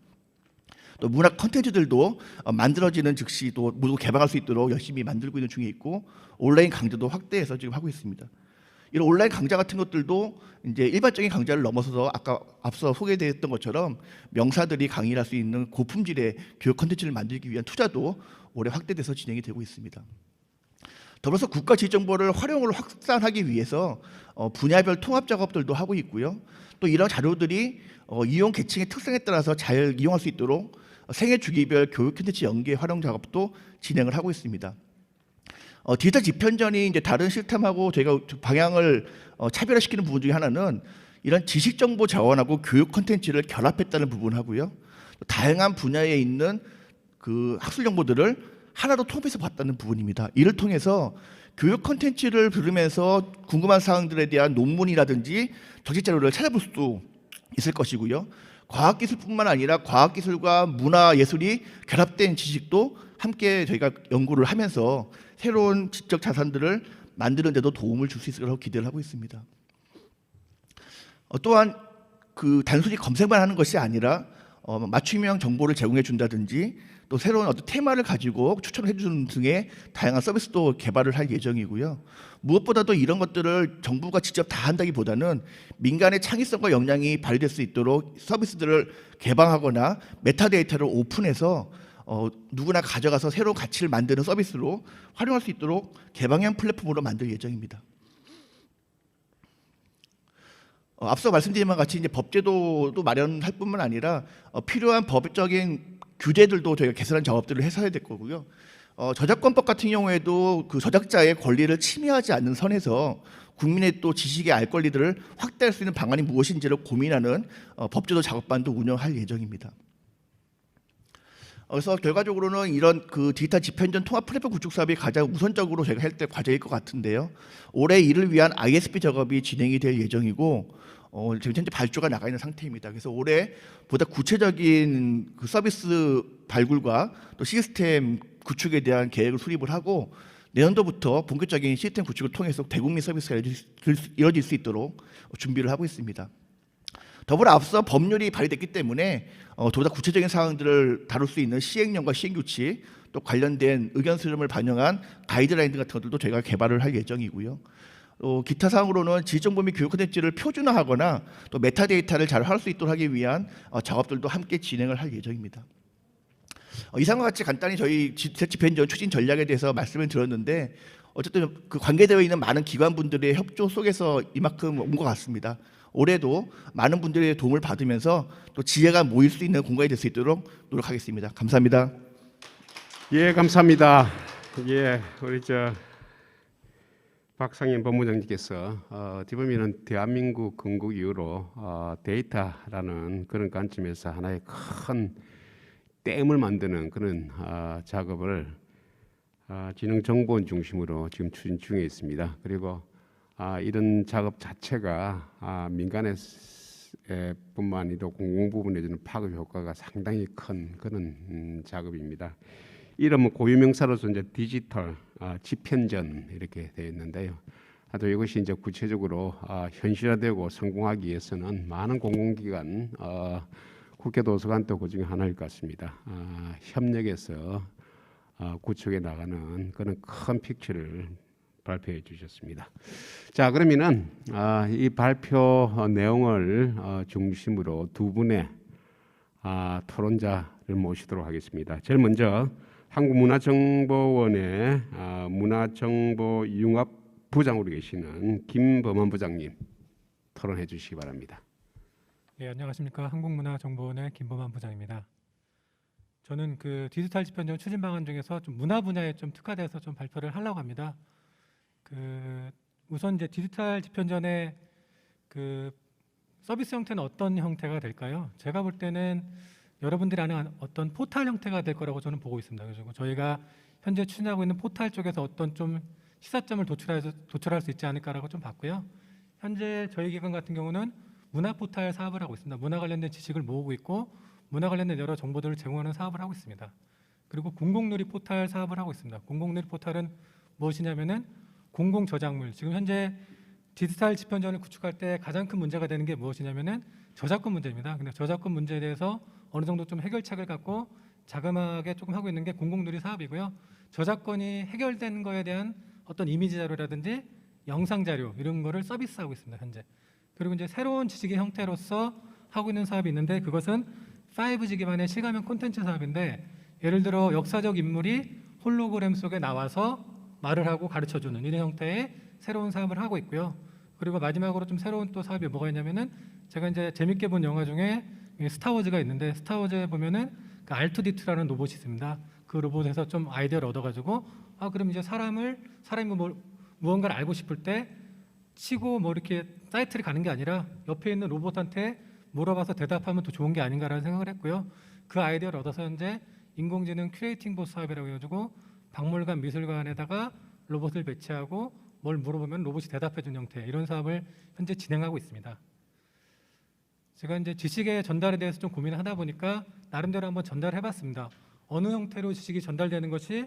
또 문학 콘텐츠들도 만들어지는 즉시 또 모두 개방할 수 있도록 열심히 만들고 있는 중에 있고 온라인 강좌도 확대해서 지금 하고 있습니다. 이런 온라인 강좌 같은 것들도 이제 일반적인 강좌를 넘어서서 아까 앞서 소개되었던 것처럼 명사들이 강의를 할 수 있는 고품질의 교육 콘텐츠를 만들기 위한 투자도 올해 확대돼서 진행이 되고 있습니다. 더불어서 국가 지정보를 활용을 확산하기 위해서 분야별 통합 작업들도 하고 있고요. 또 이런 자료들이 이용 계층의 특성에 따라서 잘 이용할 수 있도록 생애 주기별 교육 콘텐츠 연계 활용 작업도 진행을 하고 있습니다. 디지털 집현전이 이제 다른 시스템하고 저희가 방향을 차별화시키는 부분 중에 하나는 이런 지식 정보 자원하고 교육 콘텐츠를 결합했다는 부분하고요. 다양한 분야에 있는 그 학술 정보들을 하나로 통합해서 봤다는 부분입니다. 이를 통해서 교육 콘텐츠를 들으면서 궁금한 사항들에 대한 논문이라든지 정책 자료를 찾아볼 수도 있을 것이고요. 과학기술뿐만 아니라 과학기술과 문화예술이 결합된 지식도 함께 저희가 연구를 하면서 새로운 지적 자산들을 만드는 데도 도움을 줄 수 있을 거라고 기대를 하고 있습니다. 또한 그 단순히 검색만 하는 것이 아니라 맞춤형 정보를 제공해 준다든지 또 새로운 어떤 테마를 가지고 추천해 주는 등의 다양한 서비스도 개발을 할 예정이고요. 무엇보다도 이런 것들을 정부가 직접 다 한다기보다는 민간의 창의성과 역량이 발휘될 수 있도록 서비스들을 개방하거나 메타데이터를 오픈해서 누구나 가져가서 새로운 가치를 만드는 서비스로 활용할 수 있도록 개방형 플랫폼으로 만들 예정입니다. 앞서 말씀드린 것 같이 이제 법제도도 마련할 뿐만 아니라 필요한 법적인 규제들도 저희가 개선한 작업들을 해서 해야 될 거고요. 저작권법 같은 경우에도 그 저작자의 권리를 침해하지 않는 선에서 국민의 또 지식의 알 권리들을 확대할 수 있는 방안이 무엇인지를 고민하는 법제도 작업반도 운영할 예정입니다. 그래서 결과적으로는 이런 그 디지털 집현전 통합 플랫폼 구축 사업이 가장 우선적으로 저희가 할 때 과제일 것 같은데요. 올해 이를 위한 ISP 작업이 진행이 될 예정이고 지금 현재 발주가 나가 있는 상태입니다. 그래서 올해 보다 구체적인 그 서비스 발굴과 또 시스템 구축에 대한 계획을 수립을 하고 내년도부터 본격적인 시스템 구축을 통해서 대국민 서비스가 이루어질 수 있도록 준비를 하고 있습니다. 더불어 앞서 법률이 발의됐기 때문에 보다 구체적인 사항들을 다룰 수 있는 시행령과 시행규칙 또 관련된 의견 수렴을 반영한 가이드라인 같은 것들도 저희가 개발을 할 예정이고요. 기타 사항으로는 지식정보 및 교육 콘텐츠를 표준화하거나 또 메타데이터를 잘 활용할 수 있도록 하기 위한 작업들도 함께 진행을 할 예정입니다. 이상과 같이 간단히 저희 디지털 집현전 추진 전략에 대해서 말씀을 드렸는데 어쨌든 그 관계되어 있는 많은 기관분들의 협조 속에서 이만큼 온 것 같습니다. 올해도 많은 분들의 도움을 받으면서 또 지혜가 모일 수 있는 공간이 될 수 있도록 노력하겠습니다. 감사합니다. 예, 감사합니다. 예, 우리 박상현 법무장님께서 어찌 보면은 대한민국 건국 이후로 데이터라는 그런 관점에서 하나의 큰 댐을 만드는 그런 작업을 진흥정보원 중심으로 지금 추진 중에 있습니다. 그리고 이런 작업 자체가 민간에 뿐만 아니라 공공 부분에 주는 파급 효과가 상당히 큰 그런 작업입니다. 이름은 고유명사로서 이제 디지털 집현전 이렇게 되어 있는데요. 또 이것이 이제 구체적으로 현실화되고 성공하기 위해서는 많은 공공기관, 국회도서관도 그 중에 하나일 것 같습니다. 협력해서 구축해 나가는 그런 큰 픽처를 발표해 주셨습니다. 자, 그러면은 이 발표 내용을 중심으로 두 분의 토론자를 모시도록 하겠습니다. 제일 먼저 한국문화정보원의 문화정보융합부장으로 계시는 김범원 부장님 토론해 주시기 바랍니다. 네, 안녕하십니까. 한국문화정보원의 김범원 부장입니다. 저는 그 디지털 집현전 추진 방안 중에서 좀 문화 분야에 좀 특화돼서 좀 발표를 하려고 합니다. 우선 이제 디지털 집현전의 그 서비스 형태는 어떤 형태가 될까요? 제가 볼 때는 여러분들이 아는 어떤 포탈 형태가 될 거라고 저는 보고 있습니다. 그래서 저희가 현재 추진하고 있는 포탈 쪽에서 어떤 좀 시사점을 도출할 수 있지 않을까라고 좀 봤고요. 현재 저희 기관 같은 경우는 문화 포탈 사업을 하고 있습니다. 문화 관련된 지식을 모으고 있고 문화 관련된 여러 정보들을 제공하는 사업을 하고 있습니다. 그리고 공공누리 포탈 사업을 하고 있습니다. 공공누리 포탈은 무엇이냐면은 공공 저작물, 지금 현재 디지털 집현전을 구축할 때 가장 큰 문제가 되는 게 무엇이냐면은 저작권 문제입니다. 근데 저작권 문제에 대해서 어느 정도 좀 해결책을 갖고 자그마하게 조금 하고 있는 게 공공누리 사업이고요. 저작권이 해결된 거에 대한 어떤 이미지 자료라든지 영상 자료 이런 거를 서비스하고 있습니다. 현재. 그리고 이제 새로운 지식의 형태로서 하고 있는 사업이 있는데 그것은 5G 기반의 실감형 콘텐츠 사업인데 예를 들어 역사적 인물이 홀로그램 속에 나와서 말을 하고 가르쳐주는 이런 형태의 새로운 사업을 하고 있고요. 그리고 마지막으로 좀 새로운 또 사업이 뭐가 있냐면은 제가 이제 재밌게 본 영화 중에 스타워즈가 있는데 스타워즈에 보면은 그 R2D2라는 로봇이 있습니다. 그 로봇에서 좀 아이디어를 얻어가지고 그럼 이제 사람이 무언가를 알고 싶을 때 치고 뭐 이렇게 사이트를 가는 게 아니라 옆에 있는 로봇한테 물어봐서 대답하면 더 좋은 게 아닌가라는 생각을 했고요. 그 아이디어를 얻어서 현재 인공지능 큐레이팅 봇 사업이라고 해가지고 박물관, 미술관에다가 로봇을 배치하고 뭘 물어보면 로봇이 대답해주는 형태 이런 사업을 현재 진행하고 있습니다. 제가 이제 지식의 전달에 대해서 좀 고민을 하다 보니까 나름대로 한번 전달해봤습니다. 어느 형태로 지식이 전달되는 것이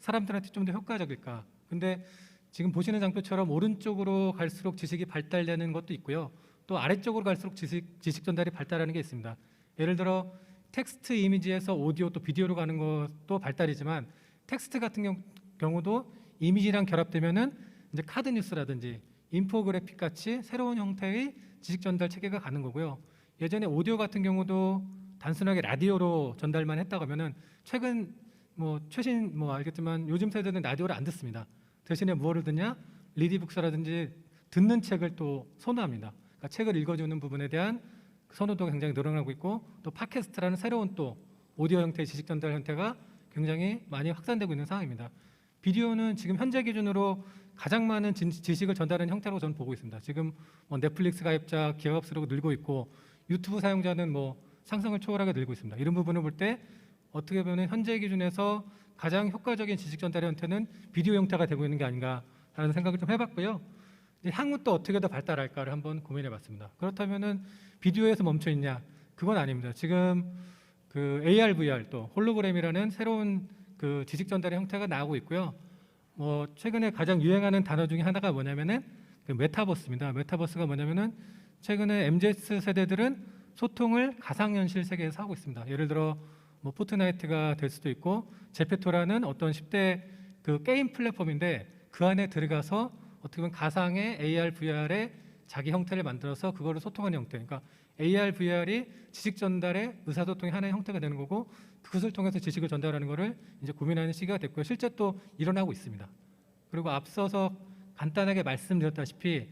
사람들한테 좀 더 효과적일까? 근데 지금 보시는 장표처럼 오른쪽으로 갈수록 지식이 발달되는 것도 있고요. 또 아래쪽으로 갈수록 지식 전달이 발달하는 게 있습니다. 예를 들어 텍스트 이미지에서 오디오 또 비디오로 가는 것도 발달이지만 텍스트 같은 경우도 이미지랑 결합되면은 이제 카드 뉴스라든지 인포그래픽 같이 새로운 형태의 지식 전달 체계가 가는 거고요. 예전에 오디오 같은 경우도 단순하게 라디오로 전달만 했다고 하면은 최신 알겠지만 요즘 세대는 라디오를 안 듣습니다. 대신에 무엇을 듣냐? 리디북스라든지 듣는 책을 또 선호합니다. 그러니까 책을 읽어주는 부분에 대한 선호도가 굉장히 늘어나고 있고 또 팟캐스트라는 새로운 또 오디오 형태의 지식 전달 형태가 굉장히 많이 확산되고 있는 상황입니다. 비디오는 지금 현재 기준으로 가장 많은 지식을 전달하는 형태로 저는 보고 있습니다. 지금 넷플릭스 가입자 기하급수로 늘고 있고 유튜브 사용자는 상승을 초월하게 늘고 있습니다. 이런 부분을 볼 때 어떻게 보면 현재 기준에서 가장 효과적인 지식 전달의 형태는 비디오 형태가 되고 있는 게 아닌가라는 생각을 좀 해봤고요. 향후 또 어떻게 더 발달할까를 한번 고민해봤습니다. 그렇다면은 비디오에서 멈춰 있냐? 그건 아닙니다. 지금 그 AR, VR 또 홀로그램이라는 새로운 그 지식 전달의 형태가 나오고 있고요. 최근에 가장 유행하는 단어 중에 하나가 뭐냐면은 그 메타버스입니다. 메타버스가 뭐냐면은 최근에 MZ 세대들은 소통을 가상현실 세계에서 하고 있습니다. 예를 들어 포트나이트가 될 수도 있고 제페토라는 어떤 10대 그 게임 플랫폼인데 그 안에 들어가서 어떻게 보면 가상의 AR, VR의 자기 형태를 만들어서 그거를 소통하는 형태. 그러니까 AR, VR이 지식 전달의 의사소통의 하나의 형태가 되는 거고 그것을 통해서 지식을 전달하는 것을 이제 고민하는 시기가 됐고요. 실제 또 일어나고 있습니다. 그리고 앞서서 간단하게 말씀드렸다시피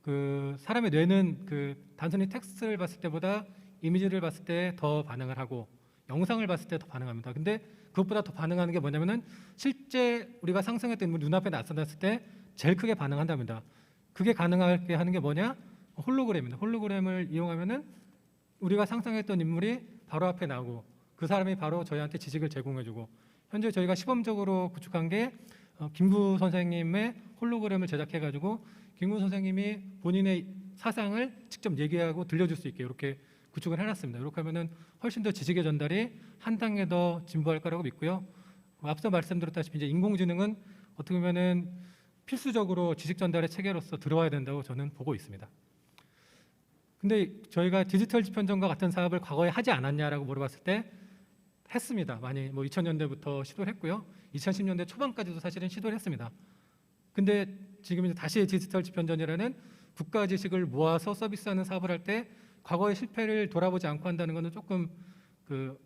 그 사람의 뇌는 그 단순히 텍스트를 봤을 때보다 이미지를 봤을 때 더 반응을 하고 영상을 봤을 때 더 반응합니다. 근데 그것보다 더 반응하는 게 뭐냐면은 실제 우리가 상상했던 인물이 눈앞에 나타났을 때 제일 크게 반응한답니다. 그게 가능하게 하는 게 뭐냐? 홀로그램입니다. 홀로그램을 이용하면은 우리가 상상했던 인물이 바로 앞에 나오고 그 사람이 바로 저희한테 지식을 제공해주고, 현재 저희가 시범적으로 구축한 게 김구 선생님의 홀로그램을 제작해가지고 김구 선생님이 본인의 사상을 직접 얘기하고 들려줄 수 있게 이렇게 구축을 해놨습니다. 이렇게 하면은 훨씬 더 지식의 전달이 한 단계 더 진보할 거라고 믿고요. 앞서 말씀드렸다시피 이제 인공지능은 어떻게 보면은 필수적으로 지식 전달의 체계로서 들어와야 된다고 저는 보고 있습니다. 근데 저희가 디지털 집현전과 같은 사업을 과거에 하지 않았냐라고 물어봤을 때 했습니다. 많이 2000년대부터 시도를 했고요. 2010년대 초반까지도 사실은 시도를 했습니다. 근데 지금 이제 다시 디지털 집현전이라는 국가 지식을 모아서 서비스하는 사업을 할 때 과거의 실패를 돌아보지 않고 한다는 것은 조금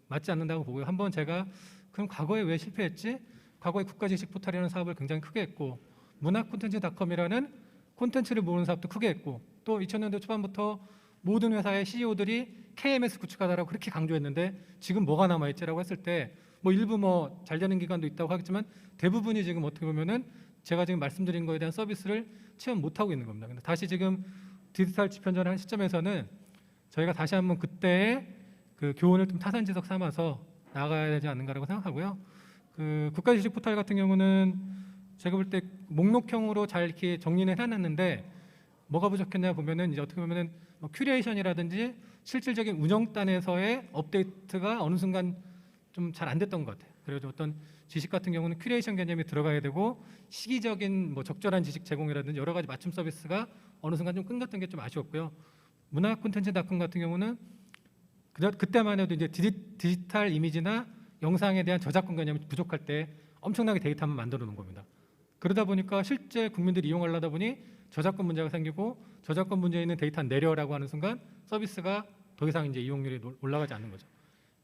맞지 않는다고 보고요. 한번 제가 그럼 과거에 왜 실패했지? 과거에 국가 지식 포털이라는 사업을 굉장히 크게 했고 문화콘텐츠닷컴이라는 콘텐츠를 모으는 사업도 크게 했고 또 2000년대 초반부터 모든 회사의 CEO들이 KMS 구축하다라고 그렇게 강조했는데 지금 뭐가 남아있지라고 했을 때 일부 잘 되는 기관도 있다고 하겠지만 대부분이 지금 어떻게 보면은 제가 지금 말씀드린 거에 대한 서비스를 체험 못하고 있는 겁니다. 근데 다시 지금 디지털 집현전을 한 시점에서는 저희가 다시 한번 그때의 그 교훈을 좀 타산지석 삼아서 나아가야 되지 않는가라고 생각하고요. 그 국가지식 포털 같은 경우는 제가 볼 때 목록형으로 잘 이렇게 정리는 해놨는데 뭐가 부족했냐 보면은 이제 어떻게 보면은 큐레이션이라든지 실질적인 운영단에서의 업데이트가 어느 순간 좀 잘 안 됐던 것 같아요. 그래서 어떤 지식 같은 경우는 큐레이션 개념이 들어가야 되고 시기적인 적절한 지식 제공이라든지 여러 가지 맞춤 서비스가 어느 순간 좀 끊겼던 게 좀 아쉬웠고요. 문화 콘텐츠닷컴 같은 경우는 그때만 해도 이제 디지털 이미지나 영상에 대한 저작권 개념이 부족할 때 엄청나게 데이터만 만들어 놓은 겁니다. 그러다 보니까 실제 국민들이 이용하려다 보니 저작권 문제가 생기고 저작권 문제에 있는 데이터 내려라고 하는 순간 서비스가 더 이상 이제 이용률이 올라가지 않는 거죠.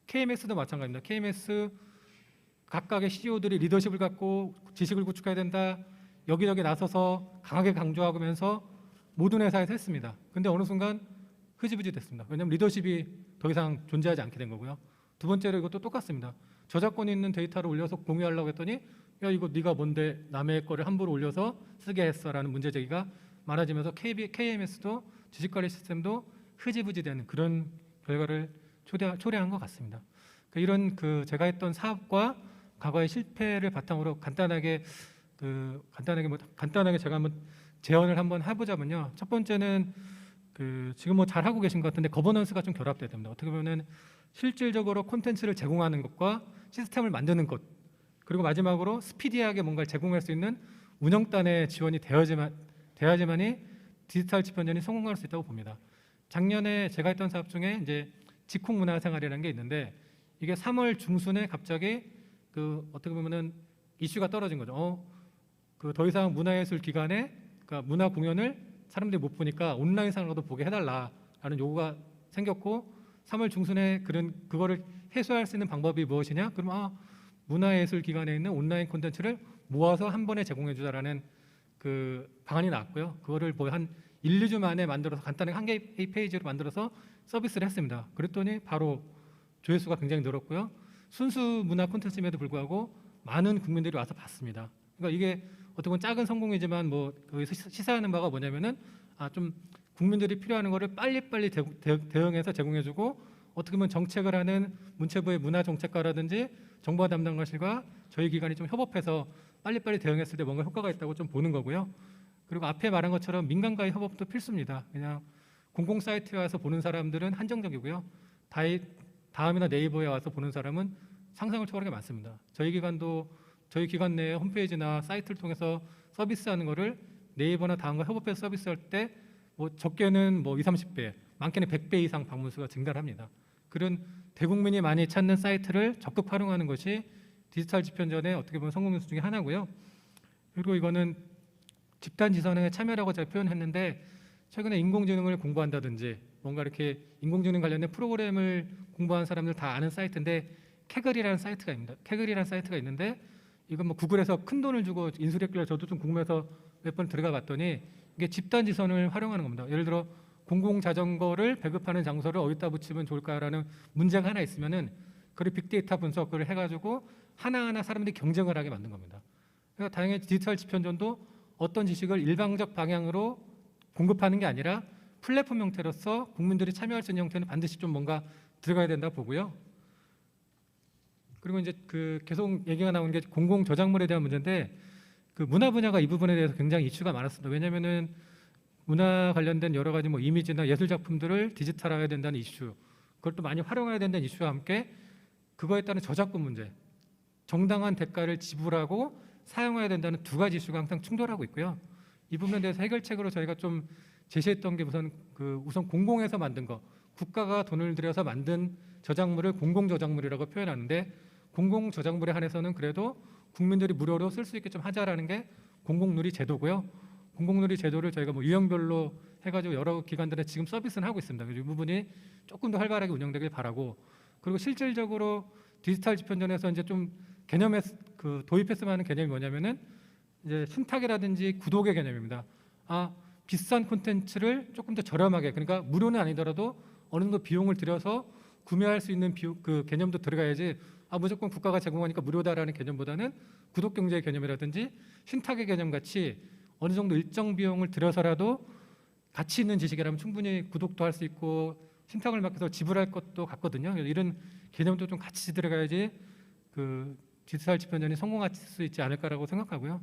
KMS도 마찬가지입니다. KMS 각각의 CEO들이 리더십을 갖고 지식을 구축해야 된다. 여기저기 나서서 강하게 강조하면서 모든 회사에서 했습니다. 근데 어느 순간 흐지부지 됐습니다. 왜냐하면 리더십이 더 이상 존재하지 않게 된 거고요. 두 번째로 이것도 똑같습니다. 저작권이 있는 데이터를 올려서 공유하려고 했더니 야 이거 네가 뭔데 남의 거를 함부로 올려서 쓰게 했어라는 문제 제기가 많아지면서 KMS도 지식관리 시스템도 흐지부지 되는 그런 결과를 초래한 것 같습니다. 이런 제가 했던 사업과 과거의 실패를 바탕으로 간단하게 제가 한번 제언을 한번 해보자면요. 첫 번째는 지금 잘 하고 계신 것 같은데 거버넌스가 좀 결합돼야 됩니다. 어떻게 보면 실질적으로 콘텐츠를 제공하는 것과 시스템을 만드는 것, 그리고 마지막으로 스피디하게 뭔가를 제공할 수 있는 운영단의 지원이 되어야지만이 디지털 집현전이 성공할 수 있다고 봅니다. 작년에 제가 했던 사업 중에 이제 직콕문화생활이라는 게 있는데 이게 3월 중순에 갑자기 어떻게 보면은 이슈가 떨어진 거죠. 더 이상 문화예술 기관에 그러니까 문화 공연을 사람들이 못 보니까 온라인상으로도 보게 해달라라는 요구가 생겼고 3월 중순에 그거를 해소할 수 있는 방법이 무엇이냐? 그럼 문화예술 기관에 있는 온라인 콘텐츠를 모아서 한 번에 제공해주자라는 방안이 나왔고요. 그거를 한 1, 2주 만에 만들어서 간단하게 한 개의 페이지로 만들어서 서비스를 했습니다. 그랬더니 바로 조회수가 굉장히 늘었고요. 순수 문화 콘텐츠임에도 불구하고 많은 국민들이 와서 봤습니다. 그러니까 이게 어떻게 보면 작은 성공이지만 시사하는 바가 뭐냐면은 좀 국민들이 필요한 거를 빨리빨리 대응해서 제공해주고 어떻게 보면 정책을 하는 문체부의 문화정책과라든지 정보화 담당관실과 저희 기관이 좀 협업해서 빨리빨리 대응했을 때 뭔가 효과가 있다고 좀 보는 거고요. 그리고 앞에 말한 것처럼 민간과의 협업도 필수입니다. 그냥 공공 사이트에 와서 보는 사람들은 한정적이고요. 다음이나 네이버에 와서 보는 사람은 상상을 초월하게 많습니다. 저희 기관도 저희 기관 내 홈페이지나 사이트를 통해서 서비스하는 거를 네이버나 다음과 협업해서 서비스할 때 적게는 20, 30배, 많게는 100배 이상 방문수가 증가합니다. 그런 대국민이 많이 찾는 사이트를 적극 활용하는 것이 디지털 집현전의 어떻게 보면 성공 요소 중에 하나고요. 그리고 이거는 집단 지성에 참여라고 제가 표현했는데 최근에 인공지능을 공부한다든지 뭔가 이렇게 인공지능 관련된 프로그램을 공부한 사람들 다 아는 사이트인데 캐글이라는 사이트가 있는데 이건 구글에서 큰 돈을 주고 인수했길래 저도 좀 궁금해서 몇 번 들어가 봤더니 이게 집단 지선을 활용하는 겁니다. 예를 들어 공공 자전거를 배급하는 장소를 어디다 붙이면 좋을까라는 문제가 하나 있으면은 그걸 빅데이터 분석을 해가지고 하나하나 사람들이 경쟁을 하게 만든 겁니다. 그러니까 다행히 디지털 집현전도 어떤 지식을 일방적 방향으로 공급하는 게 아니라 플랫폼 형태로서 국민들이 참여할 수 있는 형태는 반드시 좀 뭔가 들어가야 된다고 보고요. 그리고 이제 그 계속 얘기가 나오는 게 공공 저작물에 대한 문제인데 그 문화 분야가 이 부분에 대해서 굉장히 이슈가 많았습니다. 왜냐하면은 문화 관련된 여러 가지 뭐 이미지나 예술 작품들을 디지털화해야 된다는 이슈, 그걸 또 많이 활용해야 된다는 이슈와 함께 그거에 따른 저작권 문제, 정당한 대가를 지불하고 사용해야 된다는 두 가지 이슈가 항상 충돌하고 있고요. 이 부분에 대해서 해결책으로 저희가 좀 제시했던 게 우선 공공에서 만든 거, 국가가 돈을 들여서 만든 저작물을 공공 저작물이라고 표현하는데 공공 저작물에 한해서는 그래도 국민들이 무료로 쓸 수 있게 좀 하자라는 게 공공누리 제도고요. 공공누리 제도를 저희가 뭐 유형별로 해가지고 여러 기관들에 지금 서비스는 하고 있습니다. 그래서 이 부분이 조금 더 활발하게 운영되길 바라고, 그리고 실질적으로 디지털 집현전에서 이제 좀 개념에 그 도입했으면 하는 개념이 뭐냐면은 이제 신탁이라든지 구독의 개념입니다. 비싼 콘텐츠를 조금 더 저렴하게, 그러니까 무료는 아니더라도 어느 정도 비용을 들여서 구매할 수 있는 그 개념도 들어가야지 무조건 국가가 제공하니까 무료다라는 개념보다는 구독 경제의 개념이라든지 신탁의 개념 같이 어느 정도 일정 비용을 들여서라도 가치 있는 지식이라면 충분히 구독도 할 수 있고 신탁을 맡겨서 지불할 것도 같거든요. 이런 개념도 좀 같이 들어가야지 그 디지털 집현전이 성공할 수 있지 않을까라고 생각하고요.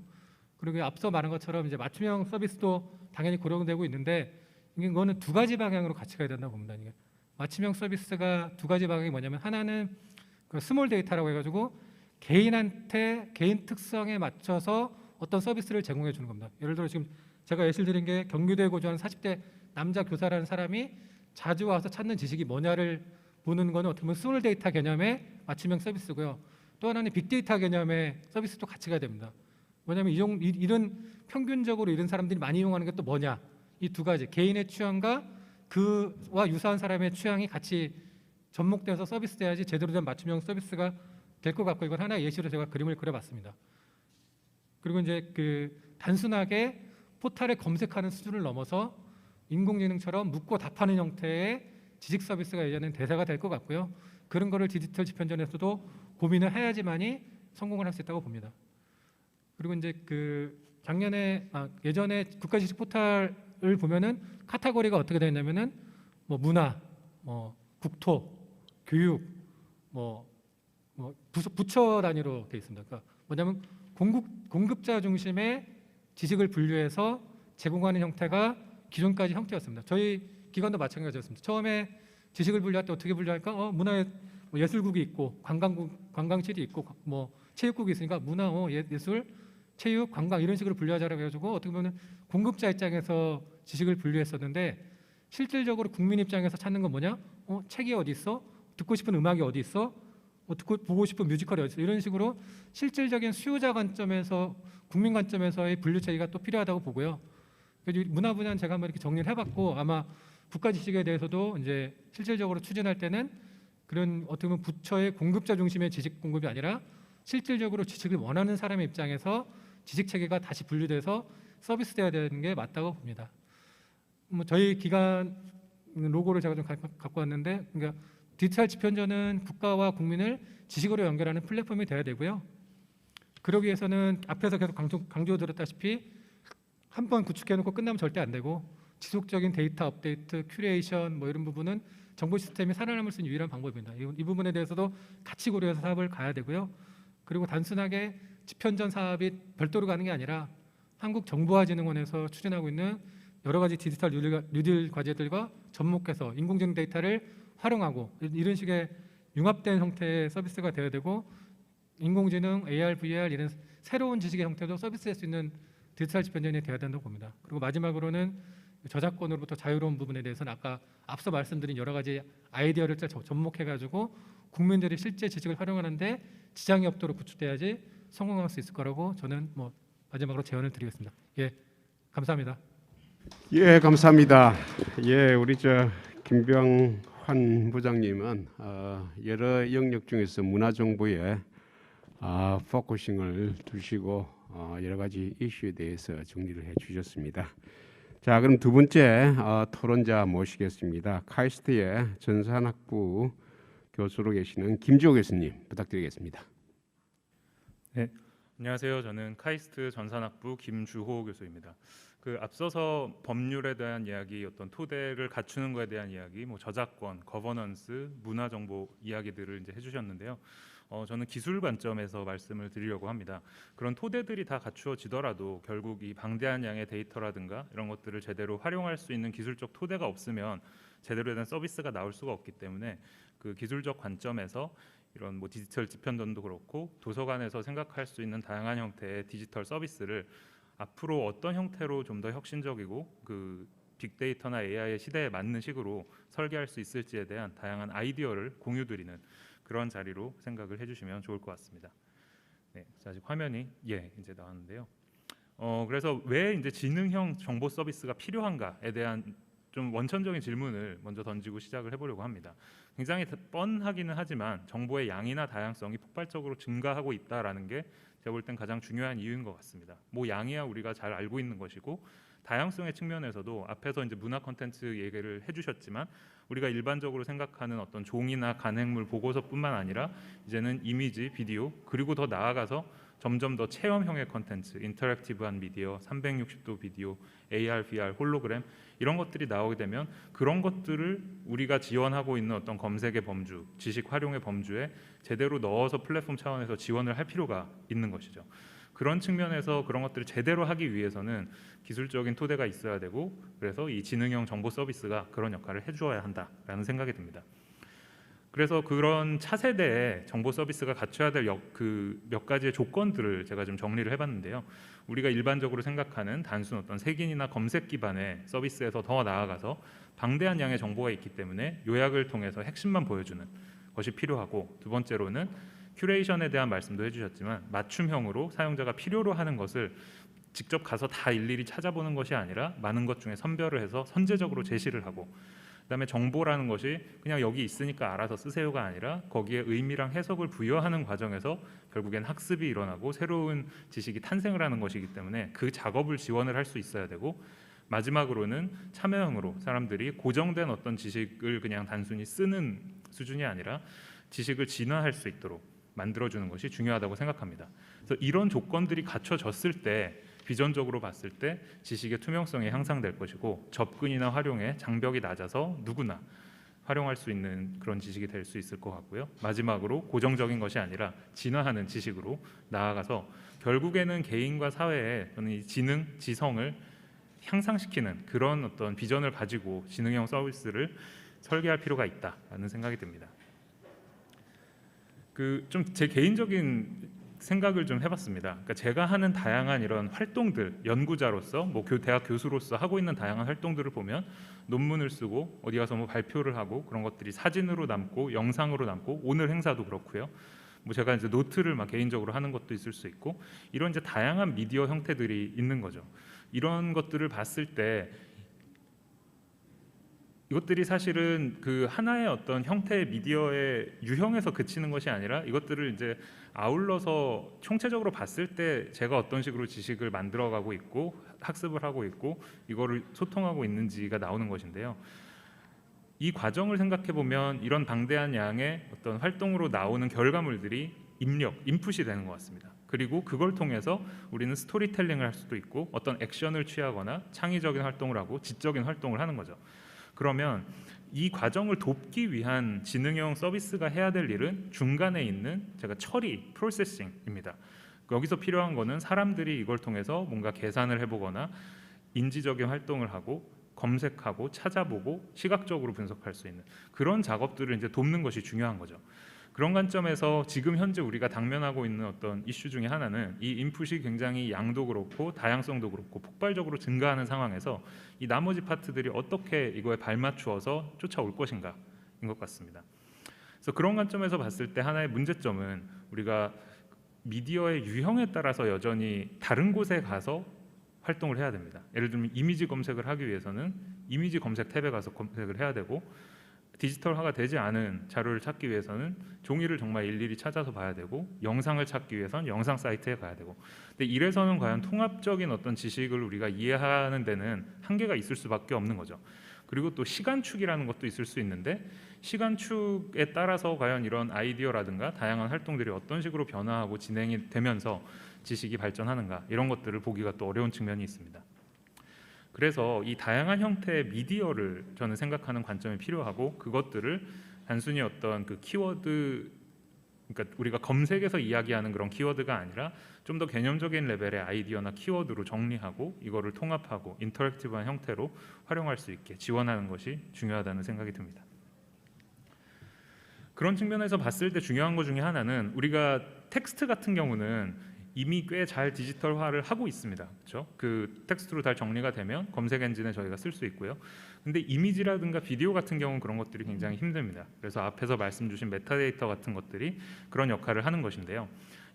그리고 앞서 말한 것처럼 이제 맞춤형 서비스도 당연히 고려되고 있는데 이거는 두 가지 방향으로 같이 가야 된다고 봅니다. 이게 맞춤형 서비스가 두 가지 방향이 뭐냐면 하나는 그 스몰 데이터라고 해가지고 개인한테 개인 특성에 맞춰서 어떤 서비스를 제공해 주는 겁니다. 예를 들어 지금 제가 예시를 드린 게 경기도에 거주하는 40대 남자 교사라는 사람이 자주 와서 찾는 지식이 뭐냐를 보는 거는 어떻게 보면 스몰 데이터 개념의 맞춤형 서비스고요. 또 하나는 빅데이터 개념의 서비스도 같이 가야 됩니다. 뭐냐면 이런 평균적으로 이런 사람들이 많이 이용하는 게 또 뭐냐, 이 두 가지 개인의 취향과 그와 유사한 사람의 취향이 같이 접목돼서 서비스돼야지 제대로 된 맞춤형 서비스가 될 것 같고, 이건 하나의 예시로 제가 그림을 그려봤습니다. 그리고 이제 그 단순하게 포털에 검색하는 수준을 넘어서 인공지능처럼 묻고 답하는 형태의 지식 서비스가 이제는 대세가 될 것 같고요. 그런 거를 디지털 집현전에서도 고민을 해야지만이 성공을 할 수 있다고 봅니다. 그리고 이제 그 예전에 국가지식 포털을 보면은 카테고리가 어떻게 되어 있냐면은 뭐 문화, 국토, 교육, 부처 단위로 되어 있습니다. 그러니까 뭐냐면 공급자 중심의 지식을 분류해서 제공하는 형태가 기존까지 형태였습니다. 저희 기관도 마찬가지였습니다. 처음에 지식을 분류할 때 어떻게 분류할까? 문화에 예술국이 있고 관광실이 있고 체육국이 있으니까 문화, 예술, 체육, 관광 이런 식으로 분류하자라고 해가지고 어떻게 보면 공급자 입장에서 지식을 분류했었는데 실질적으로 국민 입장에서 찾는 건 뭐냐? 책이 어디 있어? 듣고 싶은 음악이 어디 있어? 보고 싶은 뮤지컬이 어디 있어? 이런 식으로 실질적인 수요자 관점에서 국민 관점에서의 분류 체계가 또 필요하다고 보고요. 문화 분야는 제가 한번 이렇게 정리를 해봤고 아마 국가 지식에 대해서도 이제 실질적으로 추진할 때는 그런 어떻게 보면 부처의 공급자 중심의 지식 공급이 아니라 실질적으로 지식을 원하는 사람의 입장에서 지식 체계가 다시 분류돼서 서비스돼야 되는 게 맞다고 봅니다. 저희 기관 로고를 제가 좀 갖고 왔는데, 그러니까 디지털 집현전은 국가와 국민을 지식으로 연결하는 플랫폼이 돼야 되고요. 그러기 위해서는 앞에서 계속 강조드렸다시피 한 번 구축해놓고 끝나면 절대 안 되고 지속적인 데이터 업데이트, 큐레이션 이런 부분은 정보 시스템이 살아남을 수 있는 유일한 방법입니다. 이 부분에 대해서도 같이 고려해서 사업을 가야 되고요. 그리고 단순하게 집현전 사업이 별도로 가는 게 아니라 한국정보화진흥원에서 추진하고 있는 여러 가지 디지털 뉴딜 과제들과 접목해서 인공지능 데이터를 활용하고 이런 식의 융합된 형태의 서비스가 되어야 되고, 인공지능, AR, VR 이런 새로운 지식의 형태도 서비스할 수 있는 디지털 집현전이 되어야 된다고 봅니다. 그리고 마지막으로는 저작권으로부터 자유로운 부분에 대해서는 아까 앞서 말씀드린 여러 가지 아이디어를 접목해가지고 국민들이 실제 지식을 활용하는데 지장이 없도록 구축돼야지 성공할 수 있을 거라고 저는 마지막으로 제언을 드리겠습니다. 감사합니다. 감사합니다. 우리 김병환 부장님은 여러 영역 중에서 문화정보에 포커싱을 두시고 여러 가지 이슈에 대해서 정리를 해주셨습니다. 자, 그럼 두 번째 토론자 모시겠습니다. 카이스트의 전산학부 교수로 계시는 김지호 교수님 부탁드리겠습니다. 네, 안녕하세요. 저는 카이스트 전산학부 김주호 교수입니다. 앞서서 법률에 대한 이야기, 어떤 토대를 갖추는 것에 대한 이야기, 뭐 저작권, 거버넌스, 문화 정보 이야기들을 이제 해주셨는데요. 저는 기술 관점에서 말씀을 드리려고 합니다. 그런 토대들이 다 갖추어지더라도 결국 이 방대한 양의 데이터라든가 이런 것들을 제대로 활용할 수 있는 기술적 토대가 없으면 제대로 된 서비스가 나올 수가 없기 때문에 그 기술적 관점에서 이런 뭐 디지털 집현전도 그렇고 도서관에서 생각할 수 있는 다양한 형태의 디지털 서비스를 앞으로 어떤 형태로 좀 더 혁신적이고 그 빅데이터나 AI의 시대에 맞는 식으로 설계할 수 있을지에 대한 다양한 아이디어를 공유드리는 그런 자리로 생각을 해주시면 좋을 것 같습니다. 네, 아직 화면이 이제 나왔는데요. 그래서 왜 이제 지능형 정보 서비스가 필요한가에 대한 좀 원천적인 질문을 먼저 던지고 시작을 해보려고 합니다. 굉장히 뻔하기는 하지만 정보의 양이나 다양성이 폭발적으로 증가하고 있다라는 게 제가 볼 땐 가장 중요한 이유인 것 같습니다. 뭐 양이야 우리가 잘 알고 있는 것이고 다양성의 측면에서도 앞에서 이제 문화 콘텐츠 얘기를 해주셨지만 우리가 일반적으로 생각하는 어떤 종이나 간행물 보고서뿐만 아니라 이제는 이미지, 비디오 그리고 더 나아가서 점점 더 체험형의 콘텐츠, 인터랙티브한 미디어, 360도 비디오, AR, VR, 홀로그램 이런 것들이 나오게 되면 그런 것들을 우리가 지원하고 있는 어떤 검색의 범주, 지식 활용의 범주에 제대로 넣어서 플랫폼 차원에서 지원을 할 필요가 있는 것이죠. 그런 측면에서 그런 것들을 제대로 하기 위해서는 기술적인 토대가 있어야 되고 그래서 이 지능형 정보 서비스가 그런 역할을 해주어야 한다라는 생각이 듭니다. 그래서 그런 차세대의 정보 서비스가 갖춰야 될 몇 가지의 조건들을 제가 좀 정리를 해봤는데요. 우리가 일반적으로 생각하는 단순 어떤 색인이나 검색 기반의 서비스에서 더 나아가서 방대한 양의 정보가 있기 때문에 요약을 통해서 핵심만 보여주는 것이 필요하고 두 번째로는 큐레이션에 대한 말씀도 해주셨지만 맞춤형으로 사용자가 필요로 하는 것을 직접 가서 다 일일이 찾아보는 것이 아니라 많은 것 중에 선별을 해서 선제적으로 제시를 하고 그다음에 정보라는 것이 그냥 여기 있으니까 알아서 쓰세요가 아니라 거기에 의미랑 해석을 부여하는 과정에서 결국엔 학습이 일어나고 새로운 지식이 탄생을 하는 것이기 때문에 그 작업을 지원을 할 수 있어야 되고 마지막으로는 참여형으로 사람들이 고정된 어떤 지식을 그냥 단순히 쓰는 수준이 아니라 지식을 진화할 수 있도록 만들어주는 것이 중요하다고 생각합니다. 그래서 이런 조건들이 갖춰졌을 때 비전적으로 봤을 때 지식의 투명성이 향상될 것이고 접근이나 활용의 장벽이 낮아서 누구나 활용할 수 있는 그런 지식이 될 수 있을 것 같고요. 마지막으로 고정적인 것이 아니라 진화하는 지식으로 나아가서 결국에는 개인과 사회에 저는 이 지능, 지성을 향상시키는 그런 어떤 비전을 가지고 지능형 서비스를 설계할 필요가 있다라는 생각이 듭니다. 좀 제 개인적인 생각을 좀 해봤습니다. 그러니까 제가 하는 다양한 이런 활동들, 연구자로서, 뭐 대학 교수로서 하고 있는 다양한 활동들을 보면 논문을 쓰고 어디 가서 뭐 발표를 하고 그런 것들이 사진으로 남고 영상으로 남고 오늘 행사도 그렇고요. 뭐 제가 이제 노트를 막 개인적으로 하는 것도 있을 수 있고 이런 이제 다양한 미디어 형태들이 있는 거죠. 이런 것들을 봤을 때 이것들이 사실은 그 하나의 어떤 형태의 미디어의 유형에서 그치는 것이 아니라 이것들을 이제 아울러서 총체적으로 봤을 때 제가 어떤 식으로 지식을 만들어가고 있고 학습을 하고 있고 이거를 소통하고 있는지가 나오는 것인데요. 이 과정을 생각해 보면 이런 방대한 양의 어떤 활동으로 나오는 결과물들이 인풋이 되는 것 같습니다. 그리고 그걸 통해서 우리는 스토리텔링을 할 수도 있고 어떤 액션을 취하거나 창의적인 활동을 하고 지적인 활동을 하는 거죠. 그러면 이 과정을 돕기 위한 지능형 서비스가 해야 될 일은 중간에 있는 제가 처리, 프로세싱입니다. 여기서 필요한 거는 사람들이 이걸 통해서 뭔가 계산을 해보거나 인지적인 활동을 하고 검색하고 찾아보고 시각적으로 분석할 수 있는 그런 작업들을 이제 돕는 것이 중요한 거죠. 그런 관점에서 지금 현재 우리가 당면하고 있는 어떤 이슈 중에 하나는 이 인풋이 굉장히 양도 그렇고 다양성도 그렇고 폭발적으로 증가하는 상황에서 이 나머지 파트들이 어떻게 이거에 발맞추어서 쫓아올 것인가인 것 같습니다. 그래서 그런 관점에서 봤을 때 하나의 문제점은 우리가 미디어의 유형에 따라서 여전히 다른 곳에 가서 활동을 해야 됩니다. 예를 들면 이미지 검색을 하기 위해서는 이미지 검색 탭에 가서 검색을 해야 되고 디지털화가 되지 않은 자료를 찾기 위해서는 종이를 정말 일일이 찾아서 봐야 되고 영상을 찾기 위해서는 영상 사이트에 가야 되고 근데 이래서는 과연 통합적인 어떤 지식을 우리가 이해하는 데는 한계가 있을 수밖에 없는 거죠. 그리고 또 시간축이라는 것도 있을 수 있는데 시간축에 따라서 과연 이런 아이디어라든가 다양한 활동들이 어떤 식으로 변화하고 진행이 되면서 지식이 발전하는가 이런 것들을 보기가 또 어려운 측면이 있습니다. 그래서 이 다양한 형태의 미디어를 저는 생각하는 관점이 필요하고 그것들을 단순히 어떤 그 키워드, 그러니까 우리가 검색에서 이야기하는 그런 키워드가 아니라 좀 더 개념적인 레벨의 아이디어나 키워드로 정리하고 이거를 통합하고 인터랙티브한 형태로 활용할 수 있게 지원하는 것이 중요하다는 생각이 듭니다. 그런 측면에서 봤을 때 중요한 것 중에 하나는 우리가 텍스트 같은 경우는 이미 꽤 잘 디지털화를 하고 있습니다. 그렇죠? 그 텍스트로 잘 정리가 되면 검색 엔진에 저희가 쓸 수 있고요. 근데 이미지라든가 비디오 같은 경우는 그런 것들이 굉장히 힘듭니다. 그래서 앞에서 말씀 주신 메타데이터 같은 것들이 그런 역할을 하는 것인데요.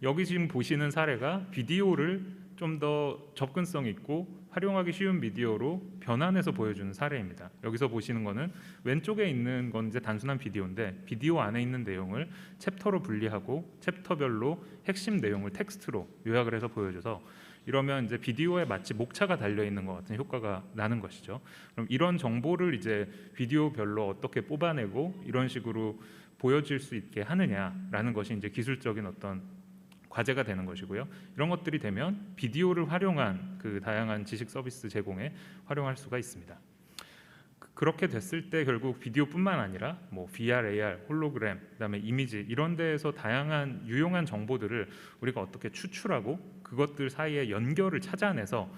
여기 지금 보시는 사례가 비디오를 좀 더 접근성 있고 활용하기 쉬운 비디오로 변환해서 보여주는 사례입니다. 여기서 보시는 거는 왼쪽에 있는 건 이제 단순한 비디오인데 비디오 안에 있는 내용을 챕터로 분리하고 챕터별로 핵심 내용을 텍스트로 요약을 해서 보여줘서 이러면 이제 비디오에 마치 목차가 달려 있는 것 같은 효과가 나는 것이죠. 그럼 이런 정보를 이제 비디오별로 어떻게 뽑아내고 이런 식으로 보여질 수 있게 하느냐라는 것이 이제 기술적인 어떤 과제가 되는 것이고요. 이런 것들이 되면 비디오를 활용한 그 다양한 지식 서비스 제공에 활용할 수가 있습니다. 그렇게 됐을 때 결국 비디오뿐만 아니라 뭐 VR, AR, 홀로그램, 그다음에 이미지 이런 데에서 다양한 유용한 정보들을 우리가 어떻게 추출하고 그것들 사이에 연결을 찾아내서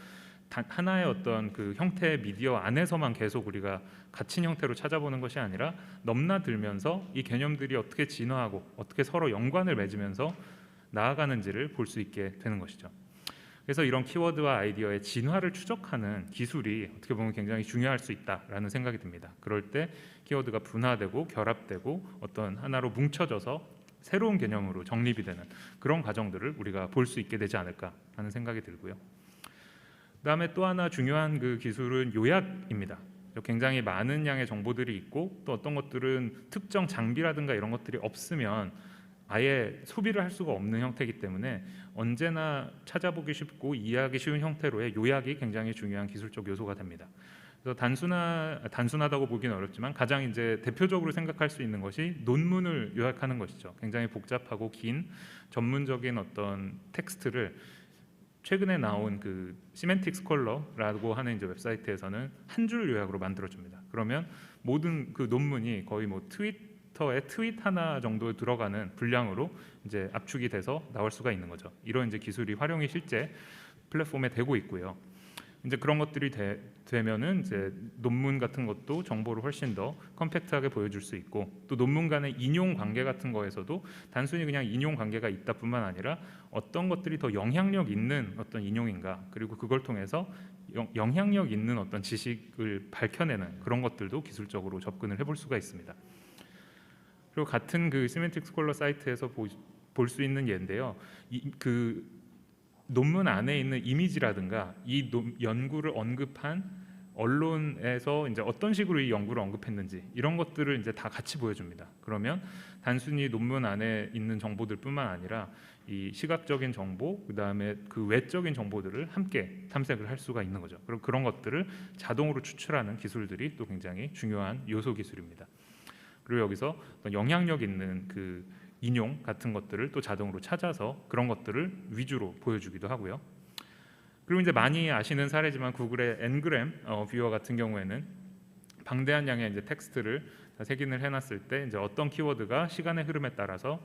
하나의 어떤 그 형태의 미디어 안에서만 계속 우리가 갇힌 형태로 찾아보는 것이 아니라 넘나들면서 이 개념들이 어떻게 진화하고 어떻게 서로 연관을 맺으면서 나아가는지를 볼 수 있게 되는 것이죠. 그래서 이런 키워드와 아이디어의 진화를 추적하는 기술이 어떻게 보면 굉장히 중요할 수 있다라는 생각이 듭니다. 그럴 때 키워드가 분화되고 결합되고 어떤 하나로 뭉쳐져서 새로운 개념으로 정립이 되는 그런 과정들을 우리가 볼 수 있게 되지 않을까 하는 생각이 들고요. 그다음에 또 하나 중요한 그 기술은 요약입니다. 굉장히 많은 양의 정보들이 있고 또 어떤 것들은 특정 장비라든가 이런 것들이 없으면 아예 소비를 할 수가 없는 형태이기 때문에 언제나 찾아보기 쉽고 이해하기 쉬운 형태로의 요약이 굉장히 중요한 기술적 요소가 됩니다. 그래서 단순하다고 보기는 어렵지만 가장 이제 대표적으로 생각할 수 있는 것이 논문을 요약하는 것이죠. 굉장히 복잡하고 긴 전문적인 어떤 텍스트를 최근에 나온 그 시멘틱 스콜러라고 하는 이제 웹사이트에서는 한 줄 요약으로 만들어줍니다. 그러면 모든 그 논문이 거의 뭐 트위터에 트윗 하나 정도 들어가는 분량으로 이제 압축이 돼서 나올 수가 있는 거죠. 이런 이제 기술이 활용이 실제 플랫폼에 되고 있고요. 이제 그런 것들이 되면은 이제 논문 같은 것도 정보를 훨씬 더 컴팩트하게 보여줄 수 있고 또 논문 간의 인용 관계 같은 거에서도 단순히 그냥 인용 관계가 있다뿐만 아니라 어떤 것들이 더 영향력 있는 어떤 인용인가 그리고 그걸 통해서 영향력 있는 어떤 지식을 밝혀내는 그런 것들도 기술적으로 접근을 해볼 수가 있습니다. 그리고 같은 그 시멘틱 스콜러 사이트에서 볼 수 있는 예인데요. 그 논문 안에 있는 이미지라든가 이 연구를 언급한 언론에서 이제 어떤 식으로 이 연구를 언급했는지 이런 것들을 이제 다 같이 보여줍니다. 그러면 단순히 논문 안에 있는 정보들뿐만 아니라 이 시각적인 정보, 그다음에 그 외적인 정보들을 함께 탐색을 할 수가 있는 거죠. 그리고 그런 것들을 자동으로 추출하는 기술들이 또 굉장히 중요한 요소 기술입니다. 그리고 여기서 영향력 있는 그 인용 같은 것들을 또 자동으로 찾아서 그런 것들을 위주로 보여주기도 하고요. 그리고 이제 많이 아시는 사례지만 구글의 Ngram 뷰어 같은 경우에는 방대한 양의 이제 텍스트를 다 색인을 해놨을 때 이제 어떤 키워드가 시간의 흐름에 따라서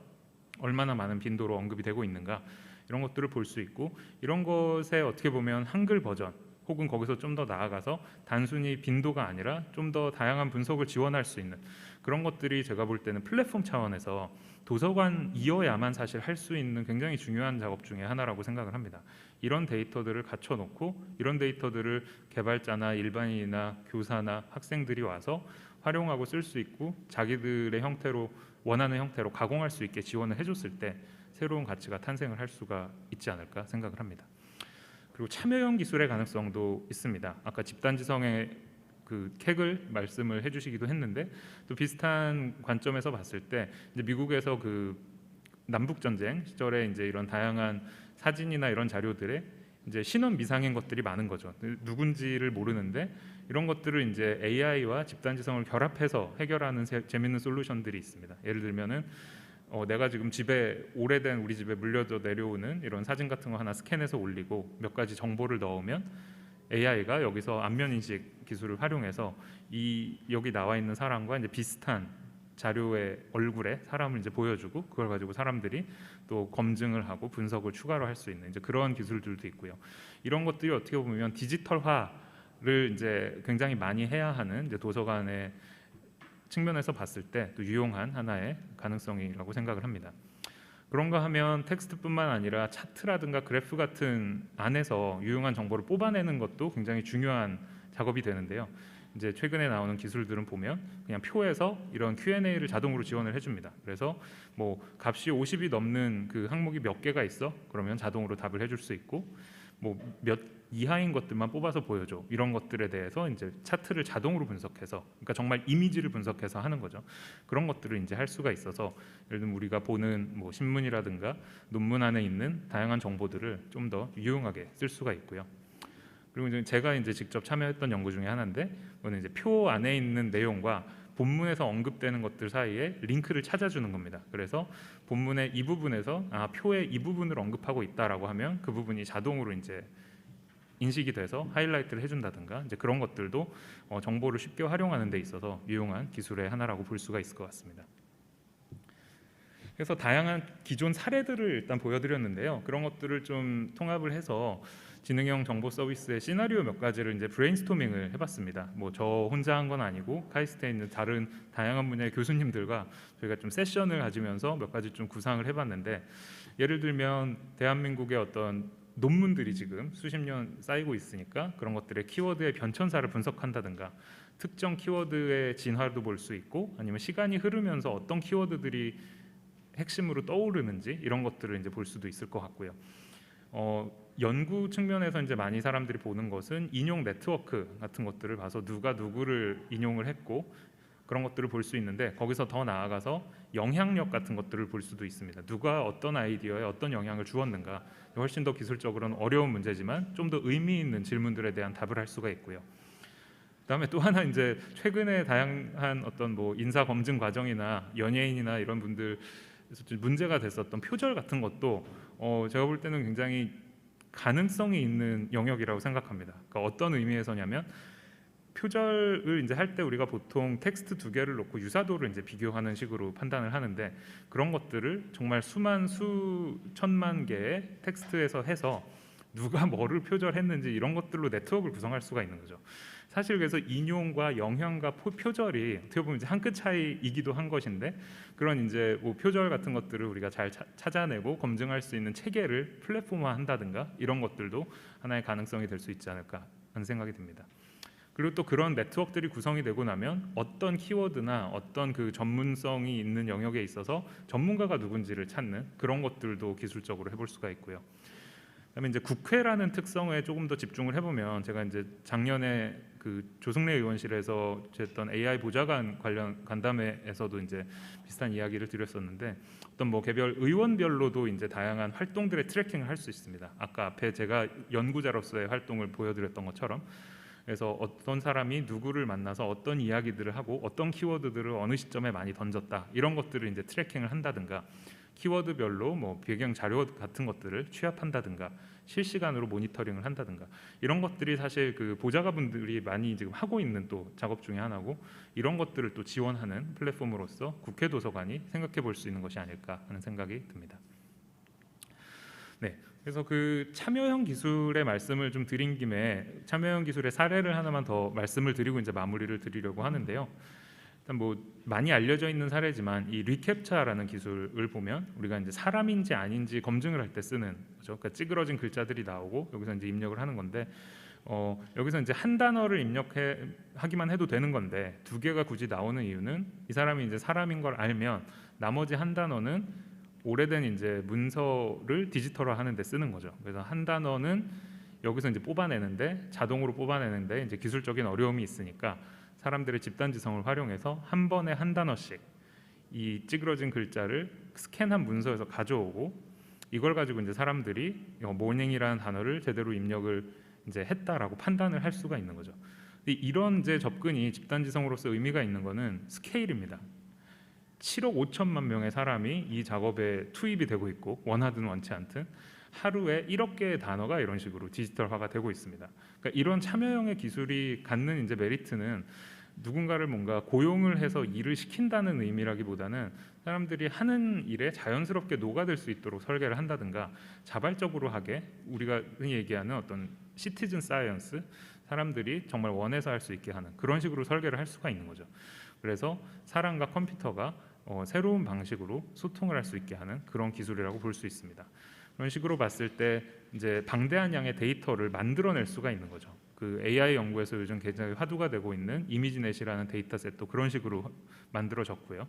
얼마나 많은 빈도로 언급이 되고 있는가 이런 것들을 볼 수 있고 이런 것에 어떻게 보면 한글 버전 혹은 거기서 좀 더 나아가서 단순히 빈도가 아니라 좀 더 다양한 분석을 지원할 수 있는 그런 것들이 제가 볼 때는 플랫폼 차원에서 도서관이어야만 사실 할 수 있는 굉장히 중요한 작업 중에 하나라고 생각을 합니다. 이런 데이터들을 갖춰놓고 이런 데이터들을 개발자나 일반인이나 교사나 학생들이 와서 활용하고 쓸 수 있고 자기들의 형태로 원하는 형태로 가공할 수 있게 지원을 해줬을 때 새로운 가치가 탄생을 할 수가 있지 않을까 생각을 합니다. 그리고 참여형 기술의 가능성도 있습니다. 아까 집단지성의 그 캑을 말씀을 해주시기도 했는데 또 비슷한 관점에서 봤을 때 이제 미국에서 그 남북 전쟁 시절에 이제 이런 다양한 사진이나 이런 자료들에 이제 신원 미상인 것들이 많은 거죠. 누군지를 모르는데 이런 것들을 이제 AI와 집단지성을 결합해서 해결하는 재밌는 솔루션들이 있습니다. 예를 들면은 내가 지금 집에 오래된 우리 집에 물려져 내려오는 이런 사진 같은 거 하나 스캔해서 올리고 몇 가지 정보를 넣으면 AI가 여기서 안면 인식 기술을 활용해서 여기 나와 있는 사람과 이제 비슷한 자료의 얼굴에 사람을 이제 보여주고 그걸 가지고 사람들이 또 검증을 하고 분석을 추가로 할 수 있는 이제 그런 기술들도 있고요. 이런 것들이 어떻게 보면 디지털화를 이제 굉장히 많이 해야 하는 이제 도서관의 측면에서 봤을 때 또 유용한 하나의 가능성이라고 생각을 합니다. 그런가 하면 텍스트뿐만 아니라 차트라든가 그래프 같은 안에서 유용한 정보를 뽑아내는 것도 굉장히 중요한 작업이 되는데요. 이제 최근에 나오는 기술들은 보면 그냥 표에서 이런 Q&A를 자동으로 지원을 해줍니다. 그래서 뭐 값이 50이 넘는 그 항목이 몇 개가 있어? 그러면 자동으로 답을 해줄 수 있고 뭐 몇 이하인 것들만 뽑아서 보여줘. 이런 것들에 대해서 이제 차트를 자동으로 분석해서, 그러니까 정말 이미지를 분석해서 하는 거죠. 그런 것들을 이제 할 수가 있어서 예를 들면 우리가 보는 뭐 신문이라든가 논문 안에 있는 다양한 정보들을 좀 더 유용하게 쓸 수가 있고요. 그리고 이제 제가 이제 직접 참여했던 연구 중에 하나인데, 그거는 이제 표 안에 있는 내용과 본문에서 언급되는 것들 사이에 링크를 찾아주는 겁니다. 그래서 본문의 이 부분에서 표의 이 부분을 언급하고 있다라고 하면 그 부분이 자동으로 이제 인식이 돼서 하이라이트를 해준다든가 이제 그런 것들도 정보를 쉽게 활용하는 데 있어서 유용한 기술의 하나라고 볼 수가 있을 것 같습니다. 그래서 다양한 기존 사례들을 일단 보여드렸는데요. 그런 것들을 좀 통합을 해서 지능형 정보 서비스의 시나리오 몇 가지를 이제 브레인스토밍을 해봤습니다. 뭐 저 혼자 한 건 아니고 카이스트에 있는 다른 다양한 분야의 교수님들과 저희가 좀 세션을 가지면서 몇 가지 좀 구상을 해봤는데, 예를 들면 대한민국의 어떤 논문들이 지금 수십 년 쌓이고 있으니까 그런 것들의 키워드의 변천사를 분석한다든가 특정 키워드의 진화도 볼 수 있고 아니면 시간이 흐르면서 어떤 키워드들이 핵심으로 떠오르는지 이런 것들을 이제 볼 수도 있을 것 같고요. 연구 측면에서 이제 많이 사람들이 보는 것은 인용 네트워크 같은 것들을 봐서 누가 누구를 인용을 했고 그런 것들을 볼 수 있는데, 거기서 더 나아가서 영향력 같은 것들을 볼 수도 있습니다. 누가 어떤 아이디어에 어떤 영향을 주었는가, 훨씬 더 기술적으로는 어려운 문제지만 좀 더 의미 있는 질문들에 대한 답을 할 수가 있고요. 그다음에 또 하나 이제 최근에 다양한 어떤 뭐 인사 검증 과정이나 연예인이나 이런 분들에서 문제가 됐었던 표절 같은 것도 제가 볼 때는 굉장히 가능성이 있는 영역이라고 생각합니다. 그러니까 어떤 의미에서냐면 표절을 이제 할 때 우리가 보통 텍스트 두 개를 놓고 유사도를 이제 비교하는 식으로 판단을 하는데, 그런 것들을 정말 수천만 개의 텍스트에서 해서 누가 뭐를 표절했는지 이런 것들로 네트워크를 구성할 수가 있는 거죠. 사실 그래서 인용과 영향과 표절이 어떻게 보면 이제 한 끗 차이이기도 한 것인데, 그런 이제 뭐 표절 같은 것들을 우리가 잘 찾아내고 검증할 수 있는 체계를 플랫폼화한다든가 이런 것들도 하나의 가능성이 될 수 있지 않을까 하는 생각이 듭니다. 그리고 또 그런 네트워크들이 구성이 되고 나면 어떤 키워드나 어떤 그 전문성이 있는 영역에 있어서 전문가가 누군지를 찾는 그런 것들도 기술적으로 해볼 수가 있고요. 그다음에 이제 국회라는 특성에 조금 더 집중을 해보면, 제가 이제 작년에 그 조승래 의원실에서 했던 AI 보좌관 관련 간담회에서도 이제 비슷한 이야기를 드렸었는데, 어떤 뭐 개별 의원별로도 이제 다양한 활동들의 트래킹을 할 수 있습니다. 아까 앞에 제가 연구자로서의 활동을 보여드렸던 것처럼, 그래서 어떤 사람이 누구를 만나서 어떤 이야기들을 하고 어떤 키워드들을 어느 시점에 많이 던졌다 이런 것들을 이제 트래킹을 한다든가, 키워드별로 뭐 배경 자료 같은 것들을 취합한다든가 실시간으로 모니터링을 한다든가 이런 것들이 사실 그 보좌관분들이 많이 지금 하고 있는 또 작업 중에 하나고, 이런 것들을 또 지원하는 플랫폼으로서 국회 도서관이 생각해 볼 수 있는 것이 아닐까 하는 생각이 듭니다. 네. 그래서 그 참여형 기술의 말씀을 좀 드린 김에 참여형 기술의 사례를 하나만 더 말씀을 드리고 이제 마무리를 드리려고 하는데요. 일단 뭐 많이 알려져 있는 사례지만 이 리캡차라는 기술을 보면 우리가 이제 사람인지 아닌지 검증을 할 때 쓰는 거죠. 그러니까 찌그러진 글자들이 나오고 여기서 이제 입력을 하는 건데, 여기서 이제 한 단어를 입력하기만 해도 되는 건데 두 개가 굳이 나오는 이유는 이 사람이 이제 사람인 걸 알면 나머지 한 단어는 오래된 이제 문서를 디지털화하는 데 쓰는 거죠. 그래서 한 단어는 여기서 이제 자동으로 뽑아내는데 이제 기술적인 어려움이 있으니까 사람들의 집단지성을 활용해서 한 번에 한 단어씩 이 찌그러진 글자를 스캔한 문서에서 가져오고, 이걸 가지고 이제 사람들이 모닝이라는 단어를 제대로 입력을 이제 했다라고 판단을 할 수가 있는 거죠. 근데 이런 이제 접근이 집단지성으로서 의미가 있는 거는 스케일입니다. 7억 5천만 명의 사람이 이 작업에 투입이 되고 있고 원하든 원치 않든 하루에 1억 개의 단어가 이런 식으로 디지털화가 되고 있습니다. 그러니까 이런 참여형의 기술이 갖는 이제 메리트는 누군가를 뭔가 고용을 해서 일을 시킨다는 의미라기보다는 사람들이 하는 일에 자연스럽게 녹아들 수 있도록 설계를 한다든가 자발적으로 하게 우리가 흔히 얘기하는 어떤 시티즌 사이언스 사람들이 정말 원해서 할 수 있게 하는 그런 식으로 설계를 할 수가 있는 거죠. 그래서 사람과 컴퓨터가 새로운 방식으로 소통을 할 수 있게 하는 그런 기술이라고 볼 수 있습니다. 그런 식으로 봤을 때 이제 방대한 양의 데이터를 만들어낼 수가 있는 거죠. 그 AI 연구에서 요즘 굉장히 화두가 되고 있는 이미지넷이라는 데이터셋도 그런 식으로 만들어졌고요.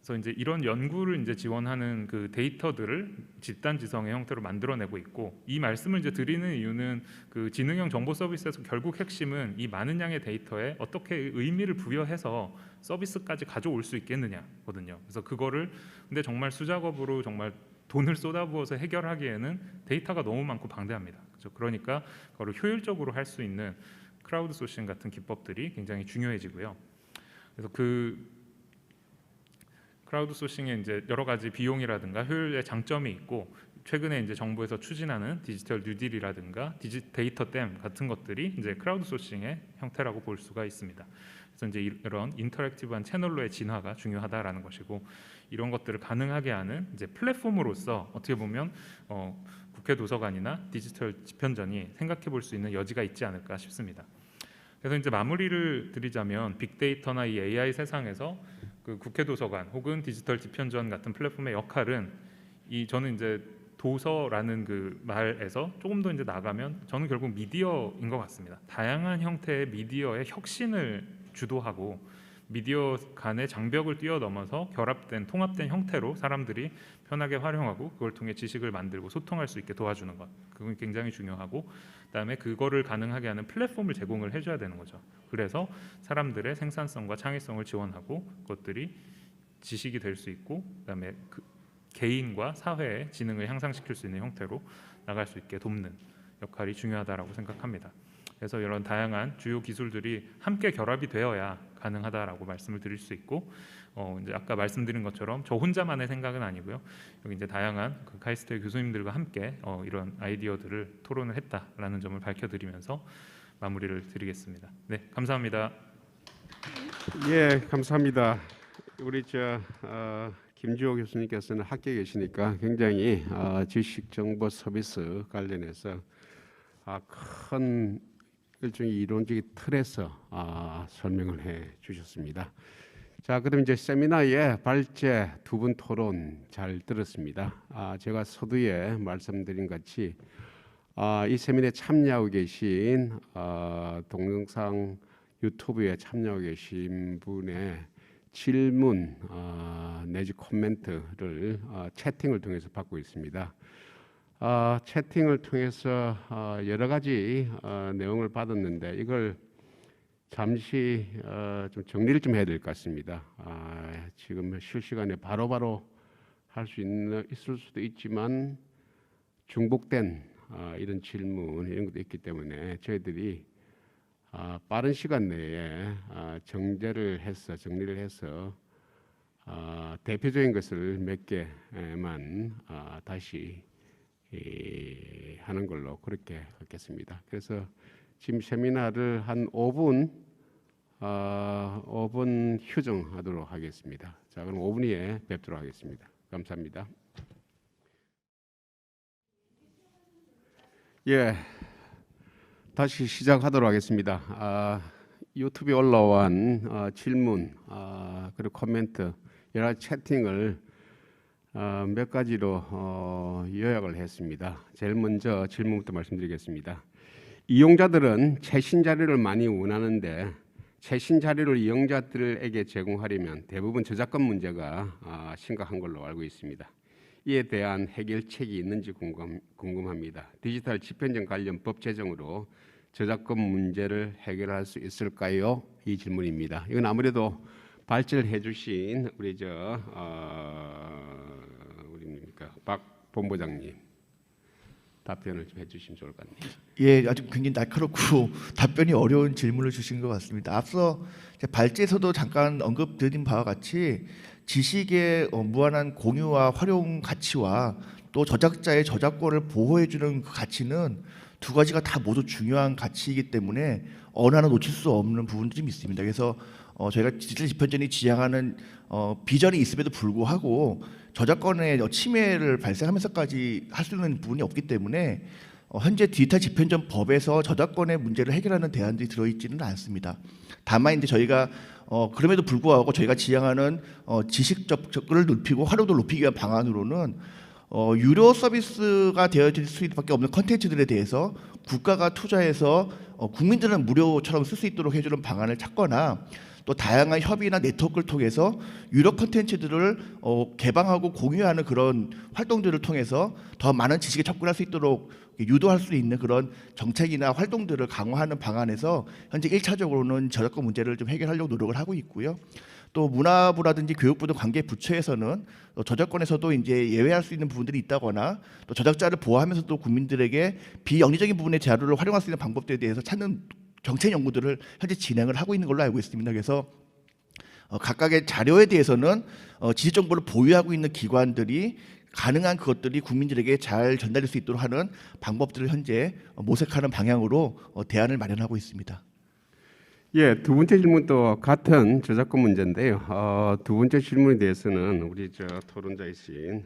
그래서 이제 이런 연구를 이제 지원하는 그 데이터들을 집단지성의 형태로 만들어내고 있고 이 말씀을 이제 드리는 이유는 그 지능형 정보 서비스에서 결국 핵심은 이 많은 양의 데이터에 어떻게 의미를 부여해서 서비스까지 가져올 수 있겠느냐거든요. 그래서 그거를 근데 정말 수작업으로 정말 돈을 쏟아부어서 해결하기에는 데이터가 너무 많고 방대합니다. 그렇죠? 그러니까 그거를 효율적으로 할 수 있는 크라우드 소싱 같은 기법들이 굉장히 중요해지고요. 그래서 그 크라우드 소싱에 이제 여러 가지 비용이라든가 효율의 장점이 있고 최근에 이제 정부에서 추진하는 디지털 뉴딜이라든가 데이터 댐 같은 것들이 이제 크라우드 소싱의 형태라고 볼 수가 있습니다. 그래서 이제 이런 인터랙티브한 채널로의 진화가 중요하다라는 것이고 이런 것들을 가능하게 하는 이제 플랫폼으로서 어떻게 보면 국회 도서관이나 디지털 집현전이 생각해 볼 수 있는 여지가 있지 않을까 싶습니다. 그래서 이제 마무리를 드리자면 빅데이터나 이 AI 세상에서 그 국회 도서관 혹은 디지털 집현전 같은 플랫폼의 역할은 저는 이제 도서라는 그 말에서 조금 더 이제 나가면 저는 결국 미디어인 것 같습니다. 다양한 형태의 미디어의 혁신을 주도하고 미디어 간의 장벽을 뛰어넘어서 결합된 통합된 형태로 사람들이 편하게 활용하고 그걸 통해 지식을 만들고 소통할 수 있게 도와주는 것 그건 굉장히 중요하고 그다음에 그거를 가능하게 하는 플랫폼을 제공을 해줘야 되는 거죠. 그래서 사람들의 생산성과 창의성을 지원하고 그것들이 지식이 될 수 있고 그다음에 그 개인과 사회의 지능을 향상시킬 수 있는 형태로 나갈 수 있게 돕는 역할이 중요하다라고 생각합니다. 그래서 이런 다양한 주요 기술들이 함께 결합이 되어야 가능하다라고 말씀을 드릴 수 있고 이제 아까 말씀드린 것처럼 저 혼자만의 생각은 아니고요. 여기 이제 다양한 그 카이스트의 교수님들과 함께 이런 아이디어들을 토론을 했다라는 점을 밝혀드리면서 마무리를 드리겠습니다. 네, 감사합니다. 예, 감사합니다. 우리 김주호 교수님께서는 학교에 계시니까 굉장히 지식 정보 서비스 관련해서 큰 일종의 이론적인 틀에서 설명을 해 주셨습니다. 자, 그럼 이제 세미나의 발제 두 분 토론 잘 들었습니다. 제가 서두에 말씀드린 같이 이 세미나에 참여하고 계신 동영상 유튜브에 참여하고 계신 분의 질문 내지 코멘트를 채팅을 통해서 받고 있습니다. 채팅을 통해서 여러 가지 내용을 받았는데 이걸 잠시 좀 정리를 좀 해야 될 것 같습니다. 지금 실시간에 바로바로 할 수 있을 수도 있지만 중복된 이런 질문 이런 것도 있기 때문에 저희들이 빠른 시간 내에 정리를 해서 대표적인 것을 몇 개만 다시 하는 걸로 그렇게 하겠습니다. 그래서 지금 세미나를 한 5분 휴정하도록 하겠습니다. 자, 그럼 5분 후에 뵙도록 하겠습니다. 감사합니다. 예, 다시 시작하도록 하겠습니다. 유튜브에 올라온 질문 그리고 코멘트 여러 가지 채팅을 몇 가지로 요약을 했습니다. 제일 먼저 질문부터 말씀드리겠습니다. 이용자들은 최신 자료를 많이 원하는데 최신 자료를 이용자들에게 제공하려면 대부분 저작권 문제가 심각한 걸로 알고 있습니다. 이에 대한 해결책이 있는지 궁금합니다. 디지털 집현전 관련 법 제정으로 저작권 문제를 해결할 수 있을까요? 이 질문입니다. 이건 아무래도 발제를 해주신 우리 우리입니까 박 본부장님 답변을 좀 해주시면 좋을 것 같네요. 예, 아주 굉장히 날카롭고 답변이 어려운 질문을 주신 것 같습니다. 앞서 발제에서도 잠깐 언급드린 바와 같이 지식의 무한한 공유와 활용 가치와 또 저작자의 저작권을 보호해주는 그 가치는 두 가지가 다 모두 중요한 가치이기 때문에 어느 하나 놓칠 수 없는 부분도 좀 있습니다. 그래서 저희가 디지털 집현전이 지향하는 비전이 있음에도 불구하고 저작권의 침해를 발생하면서까지 할 수 있는 부분이 없기 때문에 현재 디지털 집현전 법에서 저작권의 문제를 해결하는 대안들이 들어있지는 않습니다. 다만 이제 저희가 그럼에도 불구하고 저희가 지향하는 지식 접근을 높이고 활용도를 높이기 위한 방안으로는 유료 서비스가 되어질 수밖에 없는 컨텐츠들에 대해서 국가가 투자해서 국민들은 무료처럼 쓸 수 있도록 해주는 방안을 찾거나 또 다양한 협의나 네트워크를 통해서 유료 콘텐츠들을 개방하고 공유하는 그런 활동들을 통해서 더 많은 지식에 접근할 수 있도록 유도할 수 있는 그런 정책이나 활동들을 강화하는 방안에서 현재 1차적으로는 저작권 문제를 좀 해결하려고 노력을 하고 있고요. 또 문화부라든지 교육부 등 관계 부처에서는 저작권에서도 이제 예외할 수 있는 부분들이 있다거나 또 저작자를 보호하면서도 국민들에게 비영리적인 부분의 자료를 활용할 수 있는 방법들에 대해서 찾는 정책 연구들을 현재 진행을 하고 있는 걸로 알고 있습니다. 그래서 각각의 자료에 대해서는 지식 정보를 보유하고 있는 기관들이 가능한 그것들이 국민들에게 잘 전달될 수 있도록 하는 방법들을 현재 모색하는 방향으로 대안을 마련하고 있습니다. 예, 두 번째 질문도 같은 저작권 문제인데요. 두 번째 질문에 대해서는 우리 토론자이신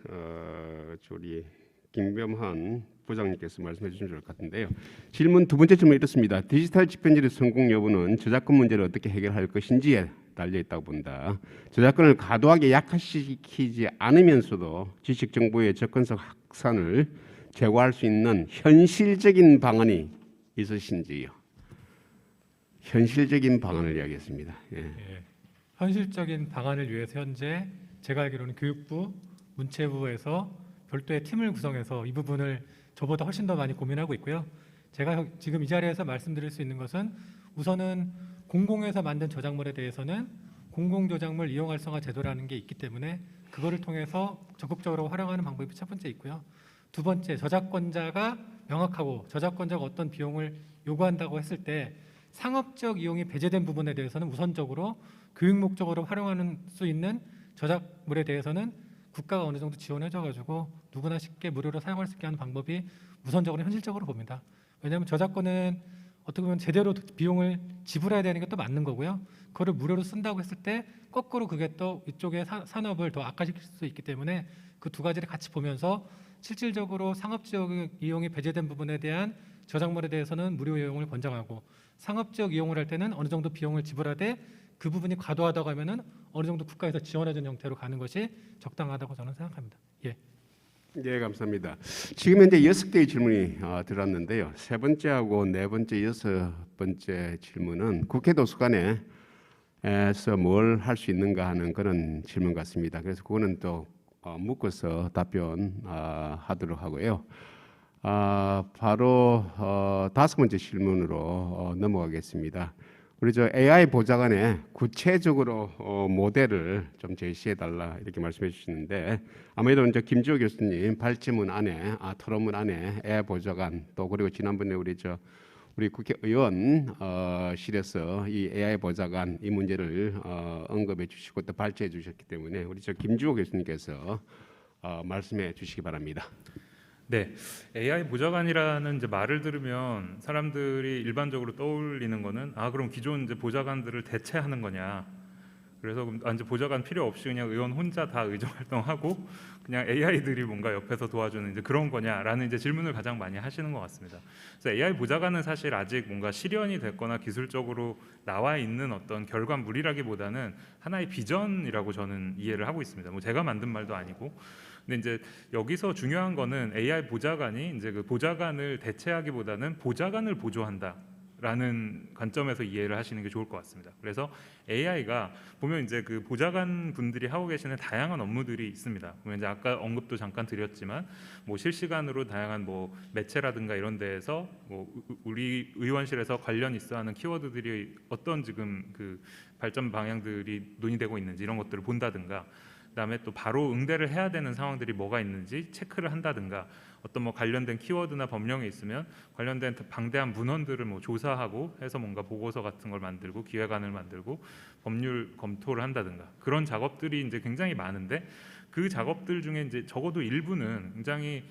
우리 김병헌 부장님께서 말씀해 주시면 좋을 것 같은데요. 질문 두 번째 질문 이렇습니다. 디지털 집현전의 성공 여부는 저작권 문제를 어떻게 해결할 것인지에 달려 있다고 본다. 저작권을 과도하게 약화시키지 않으면서도 지식 정보의 접근성 확산을 제고할 수 있는 현실적인 방안이 있으신지요? 현실적인 방안을 이야기했습니다. 예. 예, 현실적인 방안을 위해서 현재 제가 알기로는 교육부, 문체부에서 별도의 팀을 구성해서 이 부분을 저보다 훨씬 더 많이 고민하고 있고요. 제가 지금 이 자리에서 말씀드릴 수 있는 것은 우선은 공공에서 만든 저작물에 대해서는 공공저작물 이용활성화 제도라는 게 있기 때문에 그거를 통해서 적극적으로 활용하는 방법이 첫 번째 있고요. 두 번째, 저작권자가 명확하고 저작권자가 어떤 비용을 요구한다고 했을 때 상업적 이용이 배제된 부분에 대해서는 우선적으로 교육 목적으로 활용하는 수 있는 저작물에 대해서는 국가가 어느 정도 지원해줘가지고 누구나 쉽게 무료로 사용할 수 있게 하는 방법이 우선적으로 현실적으로 봅니다. 왜냐하면 저작권은 어떻게 보면 제대로 비용을 지불해야 되는 게 또 맞는 거고요. 그거를 무료로 쓴다고 했을 때 거꾸로 그게 또 이쪽의 산업을 더 악화시킬 수 있기 때문에 그 두 가지를 같이 보면서 실질적으로 상업적 이용이 배제된 부분에 대한 저작물에 대해서는 무료 이용을 권장하고 상업적 이용을 할 때는 어느 정도 비용을 지불하되 그 부분이 과도하다고 하면은 어느 정도 국가에서 지원해주는 형태로 가는 것이 적당하다고 저는 생각합니다. 예. 네, 감사합니다. 지금 현재 6개의 질문이 들어왔는데요. 세 번째하고 네 번째, 여섯 번째 질문은 국회 도서관에서 뭘 할 수 있는가 하는 그런 질문 같습니다. 그래서 그거는 또 묶어서 답변하도록 하고요. 바로 다섯 번째 질문으로 넘어가겠습니다. 우리 AI 보좌관의 구체적으로 모델을 좀 제시해 달라 이렇게 말씀해 주시는데 아무래도 이제 김주호 교수님 발제문 안에 토론문 안에 AI 보좌관 또 그리고 지난번에 우리 국회의원실에서 이 AI 보좌관 이 문제를 언급해 주시고 또 발제해 주셨기 때문에 우리 김주호 교수님께서 말씀해 주시기 바랍니다. 네, AI 보좌관이라는 이제 말을 들으면 사람들이 일반적으로 떠올리는 거는 그럼 기존 이제 보좌관들을 대체하는 거냐. 그래서 이제 보좌관 필요 없이 그냥 의원 혼자 다 의정 활동하고 그냥 AI들이 뭔가 옆에서 도와주는 이제 그런 거냐라는 이제 질문을 가장 많이 하시는 것 같습니다. 그래서 AI 보좌관은 사실 아직 뭔가 실현이 됐거나 기술적으로 나와 있는 어떤 결과물이라기보다는 하나의 비전이라고 저는 이해를 하고 있습니다. 뭐 제가 만든 말도 아니고. 근데 이제 여기서 중요한 거는 AI 보좌관이 이제 그 보좌관을 대체하기보다는 보좌관을 보조한다라는 관점에서 이해를 하시는 게 좋을 것 같습니다. 그래서 AI가 보면 이제 그 보좌관 분들이 하고 계시는 다양한 업무들이 있습니다. 보면 이제 아까 언급도 잠깐 드렸지만 뭐 실시간으로 다양한 뭐 매체라든가 이런 데에서 뭐 우리 의원실에서 관련 있어하는 키워드들이 어떤 지금 그 발전 방향들이 논의되고 있는지 이런 것들을 본다든가 그다음에 또 바로 응대를 해야 되는 상황들이 뭐가 있는지 체크를 한다든가, 어떤 뭐 관련된 키워드나 법령이 있으면 관련된 방대한 문헌들을 뭐 조사하고 해서 뭔가 보고서 같은 걸 만들고 기획안을 만들고 법률 검토를 한다든가, 그런 작업들이 이제 굉장히 많은데, 그 작업들 중에 이제 적어도 일부는 굉장히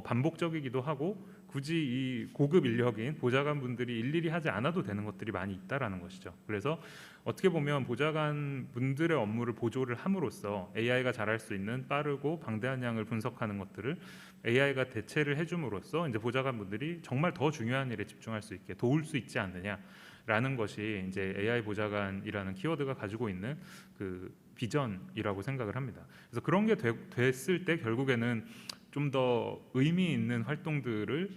반복적이기도 하고 굳이 이 고급 인력인 보좌관 분들이 일일이 하지 않아도 되는 것들이 많이 있다라는 것이죠. 그래서 어떻게 보면 보좌관 분들의 업무를 보조를 함으로써 AI가 잘할 수 있는 빠르고 방대한 양을 분석하는 것들을 AI가 대체를 해줌으로써 이제 보좌관 분들이 정말 더 중요한 일에 집중할 수 있게 도울 수 있지 않느냐라는 것이 이제 AI 보좌관이라는 키워드가 가지고 있는 그 비전이라고 생각을 합니다. 그래서 그런 게 됐을 때 결국에는 좀 더 의미 있는 활동들을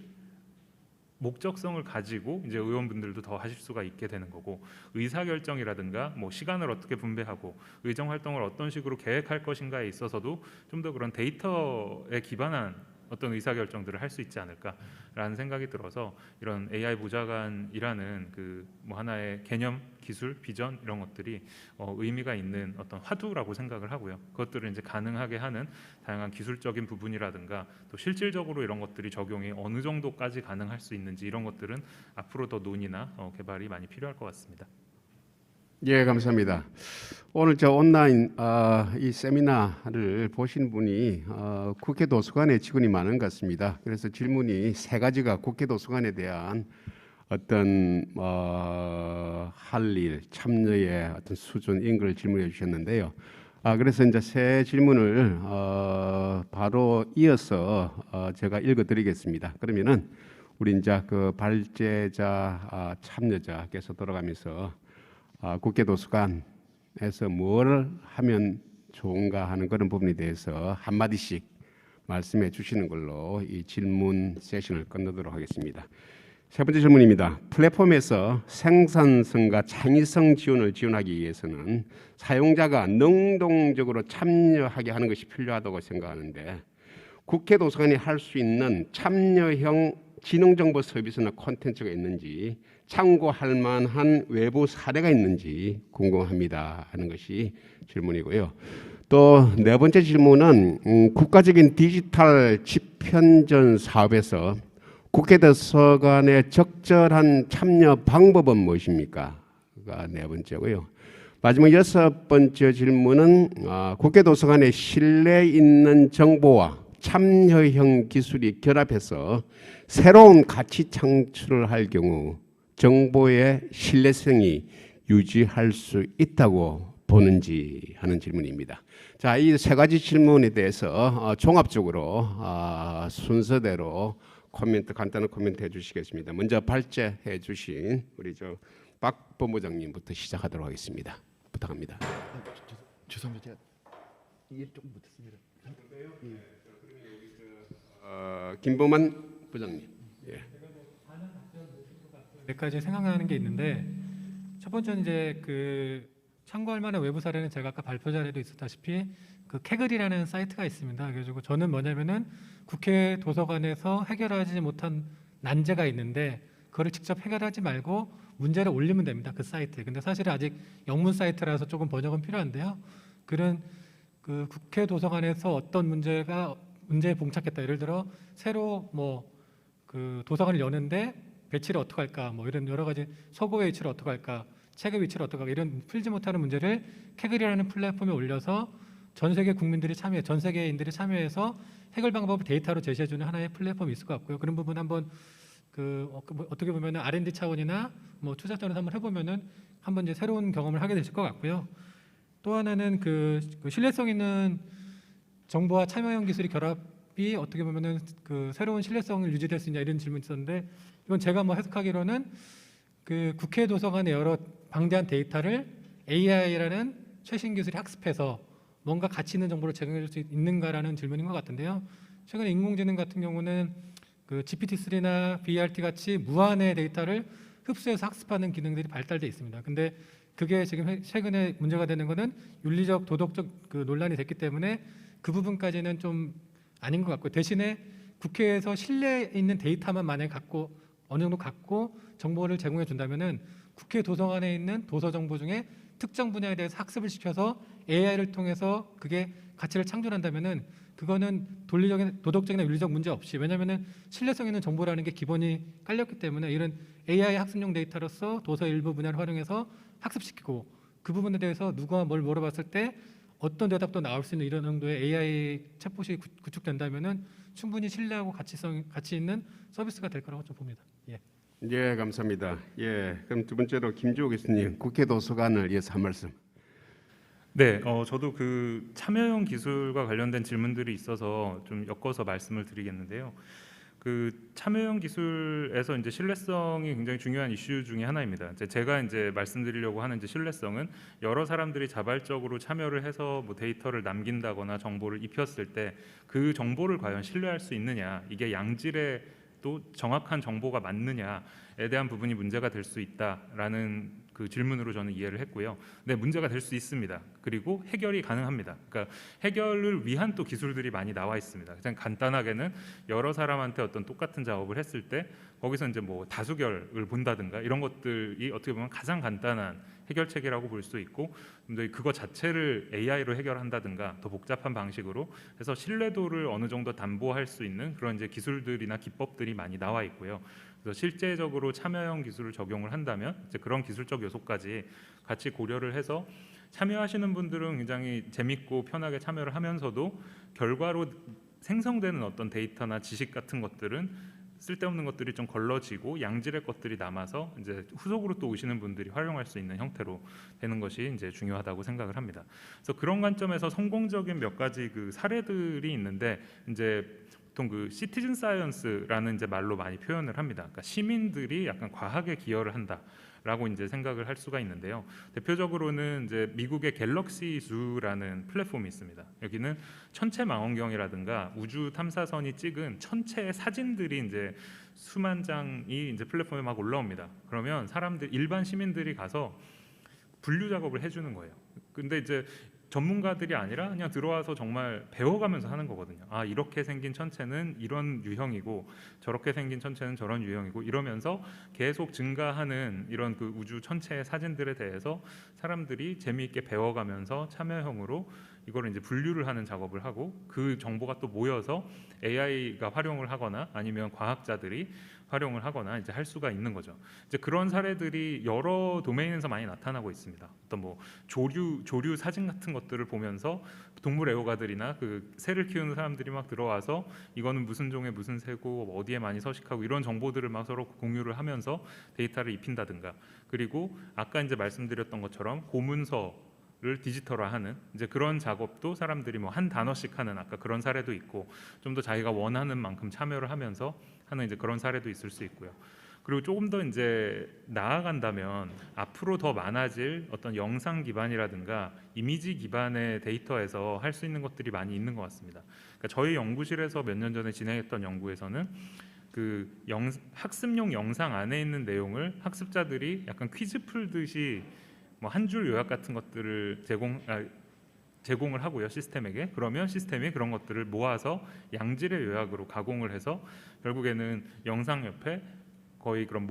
목적성을 가지고 이제 의원분들도 더 하실 수가 있게 되는 거고, 의사결정이라든가 뭐 시간을 어떻게 분배하고 의정 활동을 어떤 식으로 계획할 것인가에 있어서도 좀 더 그런 데이터에 기반한 어떤 의사결정들을 할 수 있지 않을까라는 생각이 들어서, 이런 AI 보좌관이라는 그 뭐 하나의 개념, 기술, 비전 이런 것들이 의미가 있는 어떤 화두라고 생각을 하고요. 그것들을 이제 가능하게 하는 다양한 기술적인 부분이라든가 또 실질적으로 이런 것들이 적용이 어느 정도까지 가능할 수 있는지, 이런 것들은 앞으로 더 논의나 개발이 많이 필요할 것 같습니다. 예, 감사합니다. 오늘 저 온라인 이 세미나를 보신 분이 국회 도서관에 직원이 많은 것 같습니다. 그래서 질문이 세 가지가 국회 도서관에 대한 어떤 할 일, 참여의 어떤 수준 이런 걸 질문해 주셨는데요. 그래서 이제 세 질문을 바로 이어서 제가 읽어드리겠습니다. 그러면은 우리 이제 그 발제자 참여자께서 돌아가면서 국회 도서관에서 뭘 하면 좋은가 하는 그런 부분에 대해서 한 마디씩 말씀해 주시는 걸로 이 질문 세션을 끝내도록 하겠습니다. 세 번째 질문입니다. 플랫폼에서 생산성과 창의성 지원을 지원하기 위해서는 사용자가 능동적으로 참여하게 하는 것이 필요하다고 생각하는데, 국회 도서관이 할 수 있는 참여형 지능정보 서비스나 콘텐츠가 있는지, 참고할 만한 외부 사례가 있는지 궁금합니다 하는 것이 질문이고요. 또 네 번째 질문은 국가적인 디지털 집현전 사업에서 국회 도서관의 적절한 참여 방법은 무엇입니까? 가 네 번째고요. 마지막 여섯 번째 질문은 국회 도서관의 신뢰 있는 정보와 참여형 기술이 결합해서 새로운 가치 창출을 할 경우 정보의 신뢰성이 유지할 수 있다고 보는지 하는 질문입니다. 자, 이 세 가지 질문에 대해서 종합적으로 순서대로 간단한 코멘트 해주시겠습니다. 먼저 발제해 주신 우리 박 본부장님부터 시작하도록 하겠습니다. 부탁합니다. 죄송합니다. 제가 이해 좀 못했습니다. 김범한 부장님. 예. 몇 가지 생각나는 게 있는데, 첫 번째는 이제 그 참고할 만한 외부 사례는 제가 아까 발표 자료도 있었다시피 그 캐글이라는 사이트가 있습니다. 그래가지고 저는 뭐냐면은 국회 도서관에서 해결하지 못한 난제가 있는데 그거를 직접 해결하지 말고 문제를 올리면 됩니다. 그 사이트에. 근데 사실 아직 영문 사이트라서 조금 번역은 필요한데요. 그런 그 국회 도서관에서 어떤 문제에 봉착했다. 예를 들어 새로 뭐 그 도서관을 여는데 배치를 어떻게 할까, 뭐 이런 여러 가지 서고의 위치를 어떻게 할까, 책의 위치를 어떻게 할까, 이런 풀지 못하는 문제를 캐글이라는 플랫폼에 올려서 전 세계 국민들이 참여, 전 세계인들이 참여해서 해결 방법을 데이터로 제시해주는 하나의 플랫폼이 있을 것 같고요. 그런 부분 한번 어떻게 보면 R&D 차원이나 뭐 투자 차원에서 한번 해보면은 한번 이제 새로운 경험을 하게 되실 것 같고요. 또 하나는 그 신뢰성 있는 정보와 참여형 기술이 결합이 어떻게 보면은 그 새로운 신뢰성을 유지될 수 있냐, 이런 질문이 있었는데, 이건 제가 뭐 해석하기로는 그 국회 도서관의 여러 방대한 데이터를 AI라는 최신 기술이 학습해서 뭔가 가치 있는 정보를 제공해 줄 수 있는가라는 질문인 것 같은데요. 최근에 인공지능 같은 경우는 그 GPT-3나 BERT 같이 무한의 데이터를 흡수해서 학습하는 기능들이 발달돼 있습니다. 근데 그게 지금 최근에 문제가 되는 거는 윤리적, 도덕적 그 논란이 됐기 때문에 그 부분까지는 좀 아닌 것 같고, 대신에 국회에서 신뢰 있는 데이터만 만약에 갖고 어느 정도 갖고 정보를 제공해 준다면은 국회 도서관에 있는 도서 정보 중에 특정 분야에 대해서 학습을 시켜서 AI를 통해서 그게 가치를 창조한다면은 그거는 논리적인 도덕적이나 윤리적 문제 없이, 왜냐하면은 신뢰성 있는 정보라는 게 기본이 깔렸기 때문에 이런 AI 학습용 데이터로서 도서 일부 분야를 활용해서 학습시키고 그 부분에 대해서 누가 뭘 물어봤을 때 어떤 대답도 나올 수 있는 이런 정도의 AI 챗봇이 구축된다면은 충분히 신뢰하고 가치 있는 서비스가 될 거라고 좀 봅니다. 예. 예, 감사합니다. 예, 그럼 두 번째로 김주호 교수님, 국회 도서관을 위해서 한 말씀. 네, 저도 그 참여형 기술과 관련된 질문들이 있어서 좀 엮어서 말씀을 드리겠는데요. 그 참여형 기술에서 이제 신뢰성이 굉장히 중요한 이슈 중에 하나입니다. 제가 이제 말씀드리려고 하는 이제 신뢰성은 여러 사람들이 자발적으로 참여를 해서 뭐 데이터를 남긴다거나 정보를 입혔을 때 그 정보를 과연 신뢰할 수 있느냐, 이게 양질의 또 정확한 정보가 맞느냐에 대한 부분이 문제가 될 수 있다라는 그 질문으로 저는 이해를 했고요. 네, 문제가 될 수 있습니다. 그리고 해결이 가능합니다. 그러니까 해결을 위한 또 기술들이 많이 나와 있습니다. 그냥 간단하게는 여러 사람한테 어떤 똑같은 작업을 했을 때 거기서 이제 뭐 다수결을 본다든가 이런 것들이 어떻게 보면 가장 간단한 해결책이라고 볼 수 있고, 근데 그거 자체를 AI로 해결한다든가 더 복잡한 방식으로 해서 신뢰도를 어느 정도 담보할 수 있는 그런 이제 기술들이나 기법들이 많이 나와 있고요. 그래서 실제적으로 참여형 기술을 적용을 한다면 이제 그런 기술적 요소까지 같이 고려를 해서 참여하시는 분들은 굉장히 재밌고 편하게 참여를 하면서도 결과로 생성되는 어떤 데이터나 지식 같은 것들은 쓸데없는 것들이 좀 걸러지고 양질의 것들이 남아서 이제 후속으로 또 오시는 분들이 활용할 수 있는 형태로 되는 것이 이제 중요하다고 생각을 합니다. 그래서 그런 관점에서 성공적인 몇 가지 그 사례들이 있는데 이제 보통 그 시티즌 사이언스라는 이제 말로 많이 표현을 합니다. 그러니까 시민들이 약간 과학에 기여를 한다라고 이제 생각을 할 수가 있는데요. 대표적으로는 이제 미국의 갤럭시 즈라는 플랫폼이 있습니다. 여기는 천체 망원경이라든가 우주 탐사선이 찍은 천체의 사진들이 이제 수만 장이 이제 플랫폼에 막 올라옵니다. 그러면 일반 시민들이 가서 분류 작업을 해주는 거예요. 근데 이제 전문가들이 아니라 그냥 들어와서 정말 배워가면서 하는 거거든요. 아, 이렇게 생긴 천체는 이런 유형이고 저렇게 생긴 천체는 저런 유형이고 이러면서 계속 증가하는 이런 그 우주 천체의 사진들에 대해서 사람들이 재미있게 배워가면서 참여형으로 이거를 이제 분류를 하는 작업을 하고 그 정보가 또 모여서 AI가 활용을 하거나 아니면 과학자들이 활용을 하거나 이제 할 수가 있는 거죠. 이제 그런 사례들이 여러 도메인에서 많이 나타나고 있습니다. 어떤 뭐 조류 사진 같은 것들을 보면서 동물 애호가들이나 그 새를 키우는 사람들이 막 들어와서 이거는 무슨 종의 무슨 새고 어디에 많이 서식하고 이런 정보들을 막 서로 공유를 하면서 데이터를 입힌다든가, 그리고 아까 이제 말씀드렸던 것처럼 고문서 를 디지털화하는 이제 그런 작업도 사람들이 뭐 한 단어씩 하는 아까 그런 사례도 있고, 좀 더 자기가 원하는 만큼 참여를 하면서 하는 이제 그런 사례도 있을 수 있고요. 그리고 조금 더 이제 나아간다면 앞으로 더 많아질 어떤 영상 기반이라든가 이미지 기반의 데이터에서 할 수 있는 것들이 많이 있는 것 같습니다. 그러니까 저희 연구실에서 몇 년 전에 진행했던 연구에서는 그 학습용 영상 안에 있는 내용을 학습자들이 약간 퀴즈 풀듯이 뭐 한 줄 요약 같은 것들을 제공을 하고요, 시스템에게. 그러면 시스템이 그런 것들을 모아서 양질의 요약으로 가공을 해서 결국에는 영상 옆에 거의 그런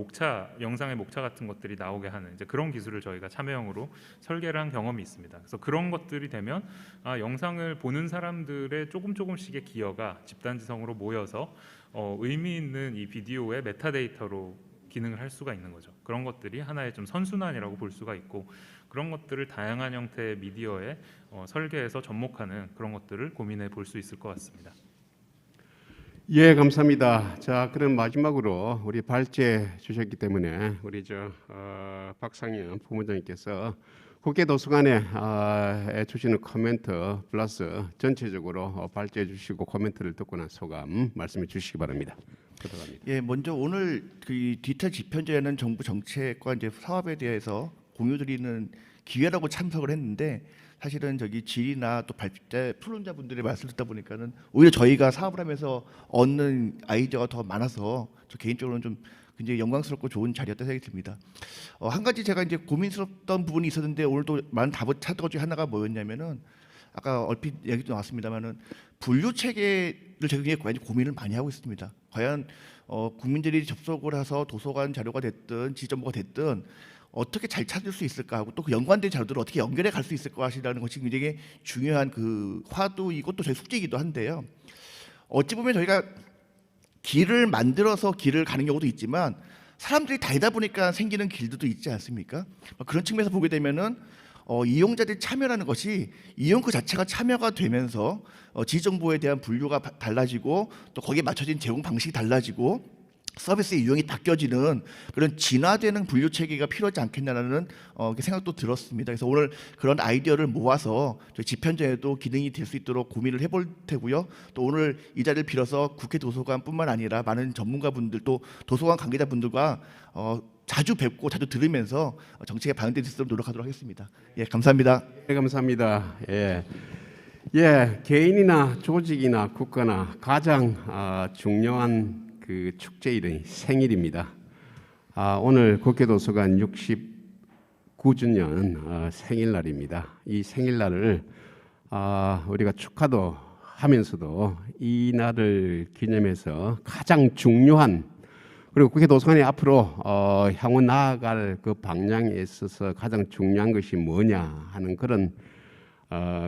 영상의 목차 같은 것들이 나오게 하는 이제 그런 기술을 저희가 참여형으로 설계를 한 경험이 있습니다. 그래서 그런 것들이 되면 영상을 보는 사람들의 조금씩의 기여가 집단지성으로 모여서 의미 있는 이 비디오의 메타데이터로 기능을 할 수가 있는 거죠. 그런 것들이 하나의 좀 선순환이라고 볼 수가 있고, 그런 것들을 다양한 형태의 미디어에 설계해서 접목하는 그런 것들을 고민해 볼 수 있을 것 같습니다. 예, 감사합니다. 자, 그럼 마지막으로 우리 발제 주셨기 때문에 우리 박상현 부문장님께서 국회 도서관에 주시는 코멘트 플러스 전체적으로 발제해 주시고 코멘트를 듣고 난 소감 말씀해 주시기 바랍니다. 부탁합니다. 예, 먼저 오늘 그 디지털 집현제라는 정부 정책과 이제 사업에 대해서 공유드리는 기회라고 참석을 했는데, 사실은 저기 질의나 또 발제 토론자분들의 말씀을 듣다 보니까는 오히려 저희가 사업을 하면서 얻는 아이디어가 더 많아서 저 개인적으로는 좀 굉장히 영광스럽고 좋은 자리였다 생각이 듭니다. 한 가지 제가 이제 고민스럽던 부분이 있었는데 오늘도 많은 답을 찾은 것 중에 하나가 뭐였냐면은 아까 얼핏 얘기도 나왔습니다만은 분류 체계를 제가 굉장히 고민을 많이 하고 있습니다. 과연 국민들이 접속을 해서 도서관 자료가 됐든 지정보가 됐든 어떻게 잘 찾을 수 있을까 하고 또 그 연관된 자료들을 어떻게 연결해 갈 수 있을까 하시라는 것이 굉장히 중요한 그 화두이고 또 저희 숙제이기도 한데요. 어찌 보면 저희가 길을 만들어서 길을 가는 경우도 있지만 사람들이 다니다 보니까 생기는 길들도 있지 않습니까? 그런 측면에서 보게 되면은 이용자들이 참여라는 것이 이용 그 자체가 참여가 되면서 지정보에 대한 분류가 달라지고 또 거기에 맞춰진 제공 방식이 달라지고 서비스의 유형이 바뀌어지는 그런 진화되는 분류 체계가 필요하지 않겠냐라는 생각도 들었습니다. 그래서 오늘 그런 아이디어를 모아서 저희 집현전에도 기능이 될 수 있도록 고민을 해볼 테고요. 또 오늘 이 자리를 빌어서 국회 도서관뿐만 아니라 많은 전문가분들 또 도서관 관계자분들과 자주 뵙고 자주 들으면서 정책에 반영될 수 있도록 노력하도록 하겠습니다. 예, 감사합니다. 네, 감사합니다. 예, 개인이나 조직이나 국가나 가장 중요한 그 축제일의 생일입니다. 오늘 국회도서관 69주년 생일날입니다. 이 생일날을 우리가 축하도 하면서도 이 날을 기념해서 가장 중요한 그리고 국회도서관이 앞으로 향후 나아갈 그 방향에 있어서 가장 중요한 것이 뭐냐 하는 그런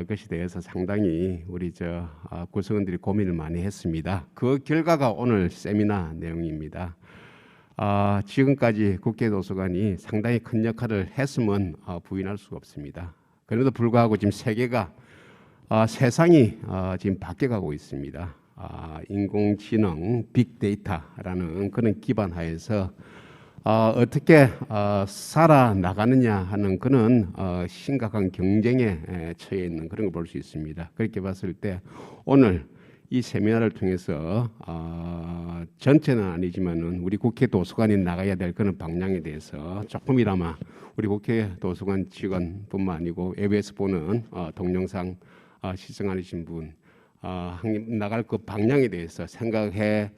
것에 대해서 상당히 우리 구성원들이 고민을 많이 했습니다. 그 결과가 오늘 세미나 내용입니다. 지금까지 국회도서관이 상당히 큰 역할을 했음은 부인할 수가 없습니다. 그럼에도 불구하고 지금 세계가 세상이 지금 바뀌어가고 있습니다. 인공지능, 빅데이터라는 그런 기반 하에서 어떻게 살아나가느냐 하는 그런 심각한 경쟁에 처해 있는 그런 걸 볼 수 있습니다. 그렇게 봤을 때 오늘 이 세미나를 통해서 전체는 아니지만은 우리 국회 도서관이 나가야 될 그런 방향에 대해서 조금이나마 우리 국회 도서관 직원뿐만 아니고 외부에서 보는 동영상 시청하신 분 나갈 그 방향에 대해서 생각해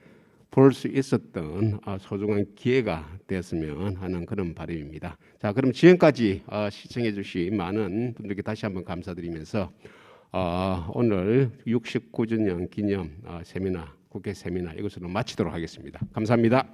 볼 수 있었던 소중한 기회가 됐으면 하는 그런 바람입니다. 자, 그럼 지금까지 시청해 주신 많은 분들께 다시 한번 감사드리면서 오늘 69주년 기념 세미나, 국회 세미나 이것으로 마치도록 하겠습니다. 감사합니다.